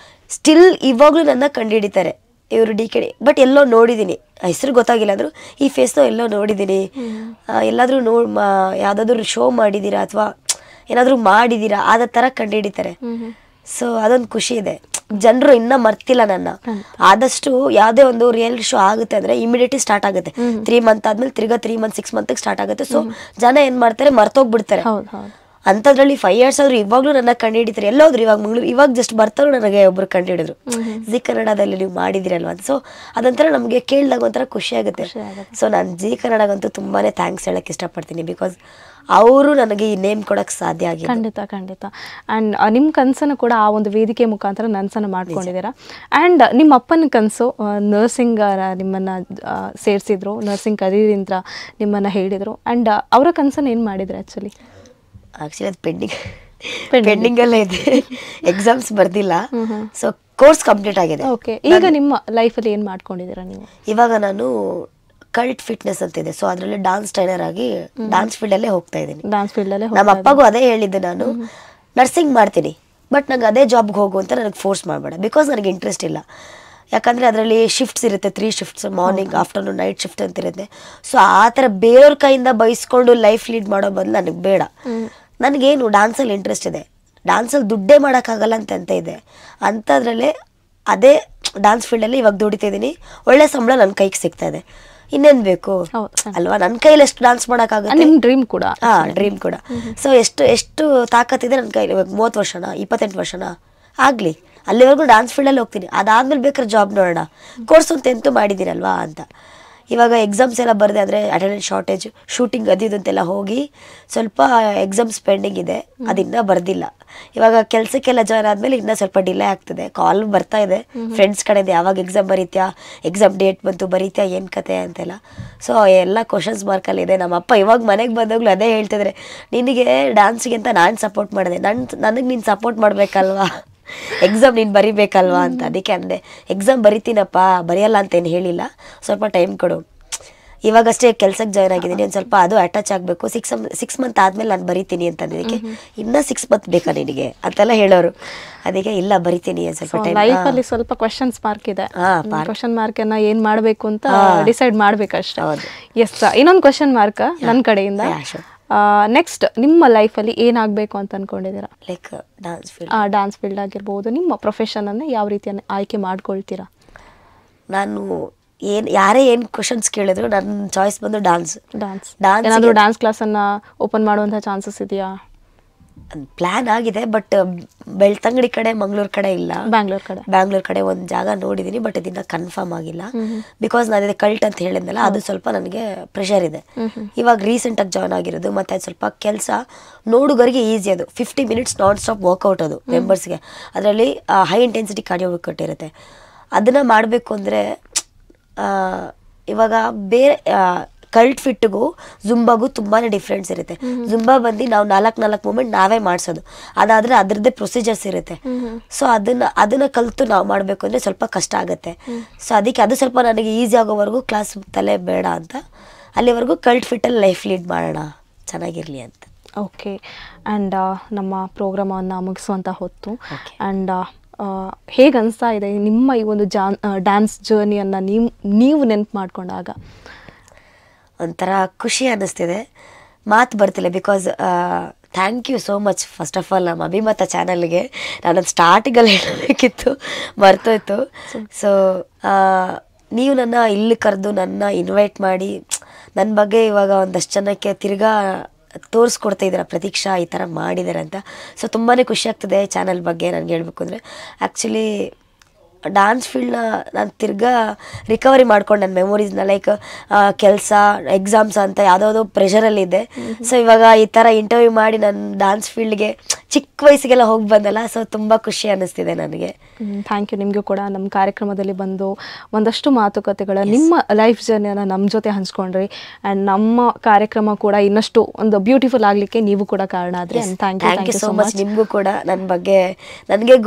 ಸ್ಟಿಲ್ ಇವಾಗ್ಲೂ ನನ್ನ ಕಂಡುಹಿಡಿತಾರೆ ಇವರು ಡಿಕೆಡಿ. ಬಟ್ ಎಲ್ಲೋ ನೋಡಿದೀನಿ, ಹೆಸರು ಗೊತ್ತಾಗಿಲ್ಲ ಅಂದ್ರು ಈ ಫೇಸ್ನ ಎಲ್ಲೋ ನೋಡಿದೀನಿ, ಎಲ್ಲಾದ್ರೂ ಯಾವ್ದಾದ್ರು ಶೋ ಮಾಡಿದೀರಾ ಅಥವಾ ಏನಾದ್ರು ಮಾಡಿದೀರಾ ಅದ ತರ ಕಂಡುಹಿಡಿತಾರೆ. ಸೊ ಅದೊಂದು ಖುಷಿ ಇದೆ. ಜನರು ಇನ್ನ ಮರ್ತಿಲ್ಲ ನನ್ನ. ಆದಷ್ಟು ಯಾವ್ದೇ ಒಂದು ರಿಯಲ್ ಶೋ ಆಗುತ್ತೆ ಅಂದ್ರೆ ಇಮಿಡಿಯೇಟ್ಲಿ ಸ್ಟಾರ್ಟ್ ಆಗುತ್ತೆ. 3 months ಆದ್ಮೇಲೆ ತಿರ್ಗಾ 3 months 6 months ಸ್ಟಾರ್ಟ್ ಆಗುತ್ತೆ. ಸೊ ಜನ ಏನ್ ಮಾಡ್ತಾರೆ, ಮರ್ತೋಗ್ಬಿಡ್ತಾರೆ. ಅಂತದ್ರಲ್ಲಿ 5 years ಆದ್ರೂ ಇವಾಗ್ಲೂ ನನ್ನ ಕಂಡುಹಿಡಿತಾರೆ. ಎಲ್ಲೋದ್ರು ಇವಾಗ ಮಂಗ್ಳೂರು, ಇವಾಗ ಜಸ್ಟ್ ಬರ್ತಾರು ನನಗೆ ಒಬ್ರು ಕಂಡುಹಿಡಿದ್ರು, ಜಿ ಕನ್ನಡದಲ್ಲಿ ನೀವು ಮಾಡಿದಿರಲ್ವಾ ಅಂತ. ಸೊ ಅದೊಂಥರ ನಮ್ಗೆ ಕೇಳಿದಾಗ ಒಂಥರ ಖುಷಿ ಆಗುತ್ತೆ. ಸೊ ನಾನು ಜಿ ಕನ್ನಡಗಂತೂ ತುಂಬಾನೇ ಥ್ಯಾಂಕ್ಸ್ ಹೇಳಕ್ ಇಷ್ಟಪಡ್ತೀನಿ. ಬಿಕಾಸ್ ಅವರು ನನಗೆ ಈ ನೇಮ್ ಕೊಡಕ್ ಸಾಧ್ಯ ಆಗಿದೆ. ಖಂಡಿತ. ಅಂಡ್ ನಿಮ್ಮ ಕನಸನ್ನು ಕೂಡ ಆ ಒಂದು ವೇದಿಕೆ ಮುಖಾಂತರ ನನಸನ್ನು ಮಾಡ್ಕೊಂಡಿದ್ದೀರಾ. ಅಂಡ್ ನಿಮ್ಮ ಅಪ್ಪನ ಕನಸು ನರ್ಸಿಂಗ್ ನಿಮ್ಮನ್ನ ಸೇರಿಸಿದ್ರು, ನರ್ಸಿಂಗ್ ಕರೀರಿ ಅಂತ ನಿಮ್ಮನ್ನ ಹೇಳಿದ್ರು. ಅಂಡ್ ಅವರ ಕನಸನ್ನು ಏನು ಮಾಡಿದ್ರು ಆಕ್ಚುಲಿ ಅದು ಪೆಂಡಿಂಗ್ ಅಲ್ಲೇ ಇದೆ. ಎಕ್ಸಾಮ್ಸ್ ಬರ್ದಿಲ್ಲ. ಸೊ ಕೋರ್ಸ್ ಕಂಪ್ಲೀಟ್ ಆಗಿದೆ. ಓಕೆ, ಈಗ ನಿಮ್ಮ ಲೈಫಲ್ಲಿ ಏನು ಮಾಡ್ಕೊಂಡಿದ್ದೀರಾ ನೀವು? ಇವಾಗ ನಾನು ಕಲ್ಟ್ ಫಿಟ್ನೆಸ್ ಅಂತ ಇದೆ. ಸೊ ಅದರಲ್ಲಿ ಡಾನ್ಸ್ ಟ್ರೈನರ್ ಆಗಿ ಡಾನ್ಸ್ ಫೀಲ್ಡ್ ಅಲ್ಲೇ ಹೋಗ್ತಾ ಇದ್ದೀನಿ. ಡಾನ್ಸ್ ಫೀಲ್ಡ್ ಅಲ್ಲೇ ನಮ್ಮ ಅಪ್ಪಗೂ ಅದೇ ಹೇಳಿದ್ದೆ, ನಾನು ನರ್ಸಿಂಗ್ ಮಾಡ್ತೀನಿ ಬಟ್ ನಂಗೆ ಅದೇ ಜಾಬ್ಗೆ ಹೋಗು ಅಂತ ನನಗೆ ಫೋರ್ಸ್ ಮಾಡಬೇಡ. ಬಿಕಾಸ್ ನನಗೆ ಇಂಟ್ರೆಸ್ಟ್ ಇಲ್ಲ. ಯಾಕಂದರೆ ಅದರಲ್ಲಿ ಶಿಫ್ಟ್ಸ್ ಇರುತ್ತೆ, 3 shifts, morning, afternoon, night shift ಅಂತ ಇರುತ್ತೆ. ಸೊ ಆ ಥರ ಬೇರೆಯವ್ರ ಕೈಯಿಂದ ಬಯಸ್ಕೊಂಡು ಲೈಫ್ ಲೀಡ್ ಮಾಡೋ ಬದಲು ನನಗೆ ಬೇಡ. ನನಗೇನು ಡ್ಯಾನ್ಸಲ್ಲಿ ಇಂಟ್ರೆಸ್ಟ್ ಇದೆ, ಡ್ಯಾನ್ಸಲ್ಲಿ ದುಡ್ಡೇ ಮಾಡೋಕ್ಕಾಗಲ್ಲ ಅಂತ ಇದೆ. ಅಂಥದ್ರಲ್ಲೇ ಅದೇ ಡ್ಯಾನ್ಸ್ ಫೀಲ್ಡಲ್ಲಿ ಇವಾಗ ದುಡಿತಿದ್ದೀನಿ. ಒಳ್ಳೆ ಸಂಬಳ ನನ್ನ ಕೈಗೆ ಸಿಗ್ತಾ ಇದೆ. ಇನ್ನೇನು ಬೇಕು ಅಲ್ವಾ? ನನ್ನ ಕೈಯಲ್ಲಿ ಎಷ್ಟು ಡ್ಯಾನ್ಸ್ ಮಾಡೋಕ್ಕಾಗುತ್ತೆ. ನಿಮ್ಮ ಡ್ರೀಮ್ ಕೂಡ. ಡ್ರೀಮ್ ಕೂಡ. ಸೊ ಎಷ್ಟು ತಾಕತ್ತಿದೆ ನನ್ನ ಕೈಲಿ. ಇವಾಗ 30 ವರ್ಷನಾ 28 ವರ್ಷನಾ ಆಗಲಿ, ಅಲ್ಲಿವರೆಗೂ ಡ್ಯಾನ್ಸ್ ಫೀಲ್ಡಲ್ಲಿ ಹೋಗ್ತೀನಿ. ಅದಾದ್ಮೇಲೆ ಬೇಕಾದ್ರೆ ಜಾಬ್ ನೋಡೋಣ. ಕೋರ್ಸ್ ಅಂತ ಎಂತೂ ಮಾಡಿದ್ದೀನಲ್ವಾ ಅಂತ. ಇವಾಗ ಎಕ್ಸಾಮ್ಸ್ ಎಲ್ಲ ಬರದೆ ಅಂದರೆ ಅಟೆಂಡೆನ್ಸ್ ಶಾರ್ಟೇಜ್, ಶೂಟಿಂಗ್ ಅದು ಅಂತೆಲ್ಲ ಹೋಗಿ ಸ್ವಲ್ಪ ಎಕ್ಸಾಮ್ಸ್ ಪೆಂಡಿಂಗ್ ಇದೆ, ಅದಿನ್ನೂ ಬರ್ದಿಲ್ಲ. ಇವಾಗ ಕೆಲಸಕ್ಕೆಲ್ಲ ಜಾಯ್ನ್ ಆದಮೇಲೆ ಇನ್ನೂ ಸ್ವಲ್ಪ ಡಿಲೇ ಆಗ್ತದೆ. ಕಾಲ್ ಬರ್ತಾ ಇದೆ ಫ್ರೆಂಡ್ಸ್ ಕಡೆಯಿಂದ, ಯಾವಾಗ ಎಕ್ಸಾಮ್ ಬರೀತ್ಯಾ, ಎಕ್ಸಾಮ್ ಡೇಟ್ ಬಂತು ಬರೀತ್ಯಾ, ಏನು ಕತೆ ಅಂತೆಲ್ಲ. ಸೊ ಎಲ್ಲ ಕ್ವಶನ್ಸ್ ಮಾರ್ಕಲ್ಲಿ ಇದೆ. ನಮ್ಮಪ್ಪ ಇವಾಗ ಮನೆಗೆ ಬಂದಾಗಲೂ ಅದೇ ಹೇಳ್ತಿದ್ರೆ, ನಿನಗೆ ಡ್ಯಾನ್ಸಿಗೆ ಅಂತ ನಾನು ಸಪೋರ್ಟ್ ಮಾಡಿದೆ, ನನಗೆ ನೀನು ಸಪೋರ್ಟ್ ಮಾಡಬೇಕಲ್ವಾ, ಎಕ್ಸಾಮ್ ನೀನು ಬರಿಬೇಕಲ್ವಾ ಅಂತ. ಅದಕ್ಕೆ ಅಂದೆ ಎಕ್ಸಾಮ್ ಬರಿತೀನಪ್ಪ, ಬರೆಯಲ್ಲ ಅಂತೇನು ಹೇಳಿಲ್ಲ, ಸ್ವಲ್ಪ ಟೈಮ್ ಕೊಡು. ಇವಾಗಷ್ಟೇ ಕೆಲ್ಸಕ್ಕೆ ಜಾಯ್ನ್ ಆಗಿದ್ದೀನಿ, ಒಂದು ಸ್ವಲ್ಪ ಅದು ಅಟ್ಯಾಚ್ ಆಗಬೇಕು. 6 months ಆದಮೇಲೆ ನಾನು ಬರಿತೀನಿ ಅಂತ. ಅದಕ್ಕೆ ಇನ್ನೂ 6 months ಬೇಕಾ ನಿನಗೆ ಅಂತೆಲ್ಲ ಹೇಳೋರು. ಅದಕ್ಕೆ ಇಲ್ಲ ಬರಿತೀನಿ ಸ್ವಲ್ಪ ಟೈಮ್. ಲೈಫಲ್ಲಿ ಸ್ವಲ್ಪ ಕ್ವಶನ್ಸ್ ಮಾರ್ಕ್ ಇದೆ. ಕ್ವಶನ್ ಮಾರ್ಕ್ ಅನ್ನ ಏನು ಮಾಡಬೇಕು ಅಂತ ಡಿಸೈಡ್ ಮಾಡ್ಬೇಕಷ್ಟೇ. ಎಸ್, ಇನ್ನೊಂದು ಕ್ವಶನ್ ಮಾರ್ಕ್ ನನ್ನ ಕಡೆಯಿಂದ. ನೆಕ್ಸ್ಟ್ ನಿಮ್ಮ ಲೈಫಲ್ಲಿ ಏನಾಗಬೇಕು ಅಂತ ಅನ್ಕೊಂಡಿದ್ದೀರಾ? ಲೈಕ್ ಡಾನ್ಸ್ ಫೀಲ್ಡ್ ಆಗಿರ್ಬೋದು, ನಿಮ್ಮ ಪ್ರೊಫೆಷನ್ ಅನ್ನ ಯಾವ ರೀತಿ ಆಯ್ಕೆ ಮಾಡ್ಕೊಳ್ತೀರಾ? ನಾನು ಯಾರೇ ಏನು ಕ್ವಶನ್ಸ್ ಕೇಳಿದ್ರು ನನ್ನ ಚಾಯ್ಸ್ ಬಂದು ಡಾನ್ಸ್. ಏನಾದರೂ ಡ್ಯಾನ್ಸ್ ಕ್ಲಾಸನ್ನು ಓಪನ್ ಮಾಡುವಂಥ ಚಾನ್ಸಸ್ ಇದೆಯಾ? ಪ್ಲ್ಯಾನ್ ಆಗಿದೆ, ಬಟ್ ಬೆಳ್ತಂಗಡಿ ಕಡೆ, ಮಂಗಳೂರು ಕಡೆ ಇಲ್ಲ, ಬ್ಯಾಂಗ್ಳೂರ್ ಕಡೆ ಒಂದು ಜಾಗ ನೋಡಿದ್ದೀನಿ. ಬಟ್ ಇದನ್ನ ಕನ್ಫರ್ಮ್ ಆಗಿಲ್ಲ. ಬಿಕಾಸ್ ನಾನು ಕಲ್ಟ್ ಅಂತ ಹೇಳಿದ್ನಲ್ಲ, ಅದು ಸ್ವಲ್ಪ ನನಗೆ ಪ್ರೆಷರ್ ಇದೆ. ಇವಾಗ ರೀಸೆಂಟಾಗಿ ಜಾಯ್ನ್ ಆಗಿರೋದು. ಮತ್ತು ಅದು ಸ್ವಲ್ಪ ಕೆಲಸ ನೋಡುಗರಿಗೆ ಈಸಿ. ಅದು 50 minutes ನಾನ್ ಸ್ಟಾಪ್ ವರ್ಕೌಟ್, ಅದು ಮೆಂಬರ್ಸ್ಗೆ. ಅದರಲ್ಲಿ ಹೈ ಇಂಟೆನ್ಸಿಟಿ ಕಾರ್ಡಿಯೋ ವರ್ಕೌಟ್ ಇರುತ್ತೆ. ಅದನ್ನು ಮಾಡಬೇಕು ಅಂದರೆ ಇವಾಗ ಬೇರೆ ಕಲ್ಟ್ ಫಿಟ್ಗೂ ಜುಂಬಾಗೂ ತುಂಬಾ ಡಿಫ್ರೆನ್ಸ್ ಇರುತ್ತೆ. ಜುಂಬಾ ಬಂದು ನಾವು 4 ಮೂಮೆಂಟ್ ನಾವೇ ಮಾಡಿಸೋದು. ಅದಾದರೆ ಅದರದ್ದೇ ಪ್ರೊಸೀಜರ್ಸ್ ಇರುತ್ತೆ. ಸೊ ಅದನ್ನ ಕಲಿತು ನಾವು ಮಾಡಬೇಕು ಅಂದರೆ ಸ್ವಲ್ಪ ಕಷ್ಟ ಆಗುತ್ತೆ. ಸೊ ಅದಕ್ಕೆ ಅದು ಸ್ವಲ್ಪ ನನಗೆ ಈಸಿ ಆಗೋವರೆಗೂ ಕ್ಲಾಸ್ ತಲೆ ಬೇಡ ಅಂತ, ಅಲ್ಲಿವರೆಗೂ ಕಲ್ಟ್ ಫಿಟ್ಟಲ್ಲಿ ಲೈಫ್ ಲೀಡ್ ಮಾಡೋಣ, ಚೆನ್ನಾಗಿರಲಿ ಅಂತ. ಓಕೆ. ಆ್ಯಂಡ್ ನಮ್ಮ ಪ್ರೋಗ್ರಾಮನ್ನು ಮುಗಿಸುವಂಥ ಹೊತ್ತು. ಆ್ಯಂಡ್ ಹೇಗೆ ಅನಿಸ್ತಾ ಇದೆ ನಿಮ್ಮ ಈ ಒಂದು ಡ್ಯಾನ್ಸ್ ಜರ್ನಿಯನ್ನು ನೀವು ನೆನಪು ಮಾಡಿಕೊಂಡಾಗ? ಒಂಥರ ಖುಷಿ ಅನ್ನಿಸ್ತಿದೆ, ಮಾತು ಬರ್ತಿಲ್ಲ. Because thank you so much first of all ನಮ್ಮ ಅಭಿಮತ ಚಾನಲ್ಗೆ. ನಾನೊಂದು ಸ್ಟಾರ್ಟಿಂಗಲ್ಲಿ ಹೇಳಬೇಕಿತ್ತು, ಮರ್ತೋಯ್ತು. ಸೊ ನೀವು ನನ್ನ ಇಲ್ಲಿ ಕರೆದು ನನ್ನ ಇನ್ವೈಟ್ ಮಾಡಿ ನನ್ನ ಬಗ್ಗೆ ಇವಾಗ ಒಂದಷ್ಟು ಜನಕ್ಕೆ ತಿರ್ಗಾ ತೋರಿಸ್ಕೊಡ್ತಾ ಇದ್ದೀರಾ, ಪ್ರತೀಕ್ಷಾ ಈ ಥರ ಮಾಡಿದ್ದಾರೆ ಅಂತ. ಸೊ ತುಂಬಾ ಖುಷಿ ಆಗ್ತದೆ ಚಾನಲ್ ಬಗ್ಗೆ ನನಗೆ ಹೇಳಬೇಕು ಅಂದರೆ. ಆ್ಯಕ್ಚುಲಿ ಡಾನ್ಸ್ ಫೀಲ್ಡ್ನ ನಾನು ತಿರ್ಗಾ ರಿಕವರಿ ಮಾಡ್ಕೊಂಡು ನನ್ನ ಮೆಮೊರೀಸ್ನ ಲೈಕ್ ಕೆಲಸ ಎಕ್ಸಾಮ್ಸ್ ಅಂತ ಯಾವುದಾವುದೋ ಪ್ರೆಷರಲ್ಲಿದ್ದೆ. ಸೊ ಇವಾಗ ಈ ಥರ ಇಂಟರ್ವ್ಯೂ ಮಾಡಿ ನಾನು ಡಾನ್ಸ್ ಫೀಲ್ಡ್ಗೆ ಚಿಕ್ಕ ವಯಸ್ಸಿಗೆಲ್ಲ ಹೋಗಿ ಬಂದಲ್ಲ, ಸೊ ತುಂಬ ಖುಷಿ ಅನ್ನಿಸ್ತಿದೆ ನನಗೆ. Thank you. ನಿಮಗೂ ಕೂಡ ನಮ್ಮ ಕಾರ್ಯಕ್ರಮದಲ್ಲಿ ಬಂದು ಒಂದಷ್ಟು ಮಾತುಕತೆಗಳ ನಿಮ್ಮ ಲೈಫ್ ಜರ್ನಿಯನ್ನು ನಮ್ಮ ಜೊತೆ ಹಂಚ್ಕೊಂಡ್ರಿ. ಆ್ಯಂಡ್ ನಮ್ಮ ಕಾರ್ಯಕ್ರಮ ಕೂಡ ಇನ್ನಷ್ಟು ಒಂದು ಬ್ಯೂಟಿಫುಲ್ ಆಗಲಿಕ್ಕೆ ನೀವು ಕೂಡ ಕಾರಣ ಆದ್ರಿ. Thank you so much. ನಿಮಗೂ ಕೂಡ ನನ್ನ ಬಗ್ಗೆ ನನಗೆ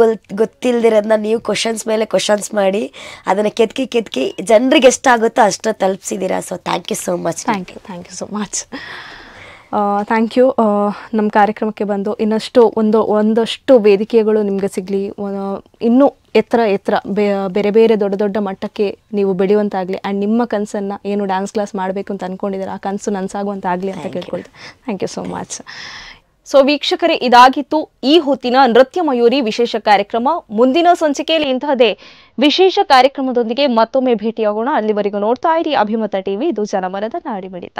ಗೊತ್ತಿಲ್ದಿರೋದನ್ನ ನೀವು ಕ್ವಶನ್ಸ್ ಮೇಲೆ ಕ್ವಶನ್ಸ್ ಮಾಡಿ ಅದನ್ನು ಕೆತ್ಕಿ ಜನರಿಗೆ ಎಷ್ಟಾಗುತ್ತೋ ಅಷ್ಟು ತಲುಪಿಸಿದ್ದೀರಾ. So thank you so much. Thank you so much. Thank you. ನಮ್ಮ ಕಾರ್ಯಕ್ರಮಕ್ಕೆ ಬಂದು ಇನ್ನಷ್ಟು ಒಂದಷ್ಟು ವೇದಿಕೆಗಳು ನಿಮಗೆ ಸಿಗಲಿ, ಇನ್ನೂ ಎತ್ತರ ಬೇರೆ ಬೇರೆ ದೊಡ್ಡ ಮಟ್ಟಕ್ಕೆ ನೀವು ಬೆಳೆಯುವಂತಾಗಲಿ. ಆ್ಯಂಡ್ ನಿಮ್ಮ ಕನಸನ್ನು ಏನು ಡ್ಯಾನ್ಸ್ ಕ್ಲಾಸ್ ಮಾಡಬೇಕು ಅಂತ ಅಂದ್ಕೊಂಡಿದ್ದಾರೆ ಆ ಕನಸು ನನಸಾಗುವಂತಾಗಲಿ ಅಂತ ಕೇಳ್ಕೊಳ್ತೀನಿ. Thank you so much. So ವೀಕ್ಷಕರೇ, ಇದಾಗಿತ್ತು ಈ ಹೊತ್ತಿನ ನೃತ್ಯ ಮಯೂರಿ ವಿಶೇಷ ಕಾರ್ಯಕ್ರಮ. ಮುಂದಿನ ಸಂಚಿಕೆಯಲ್ಲಿ ಇಂತಹದೇ ವಿಶೇಷ ಕಾರ್ಯಕ್ರಮದೊಂದಿಗೆ ಮತ್ತೊಮ್ಮೆ ಭೇಟಿಯಾಗೋಣ. ಅಲ್ಲಿವರೆಗೂ ನೋಡ್ತಾ ಇರಿ ಅಭಿಮತ ಟಿವಿ. ಇದು ಜನಮನದ ನಾಡಿ ಮಿಡಿತ.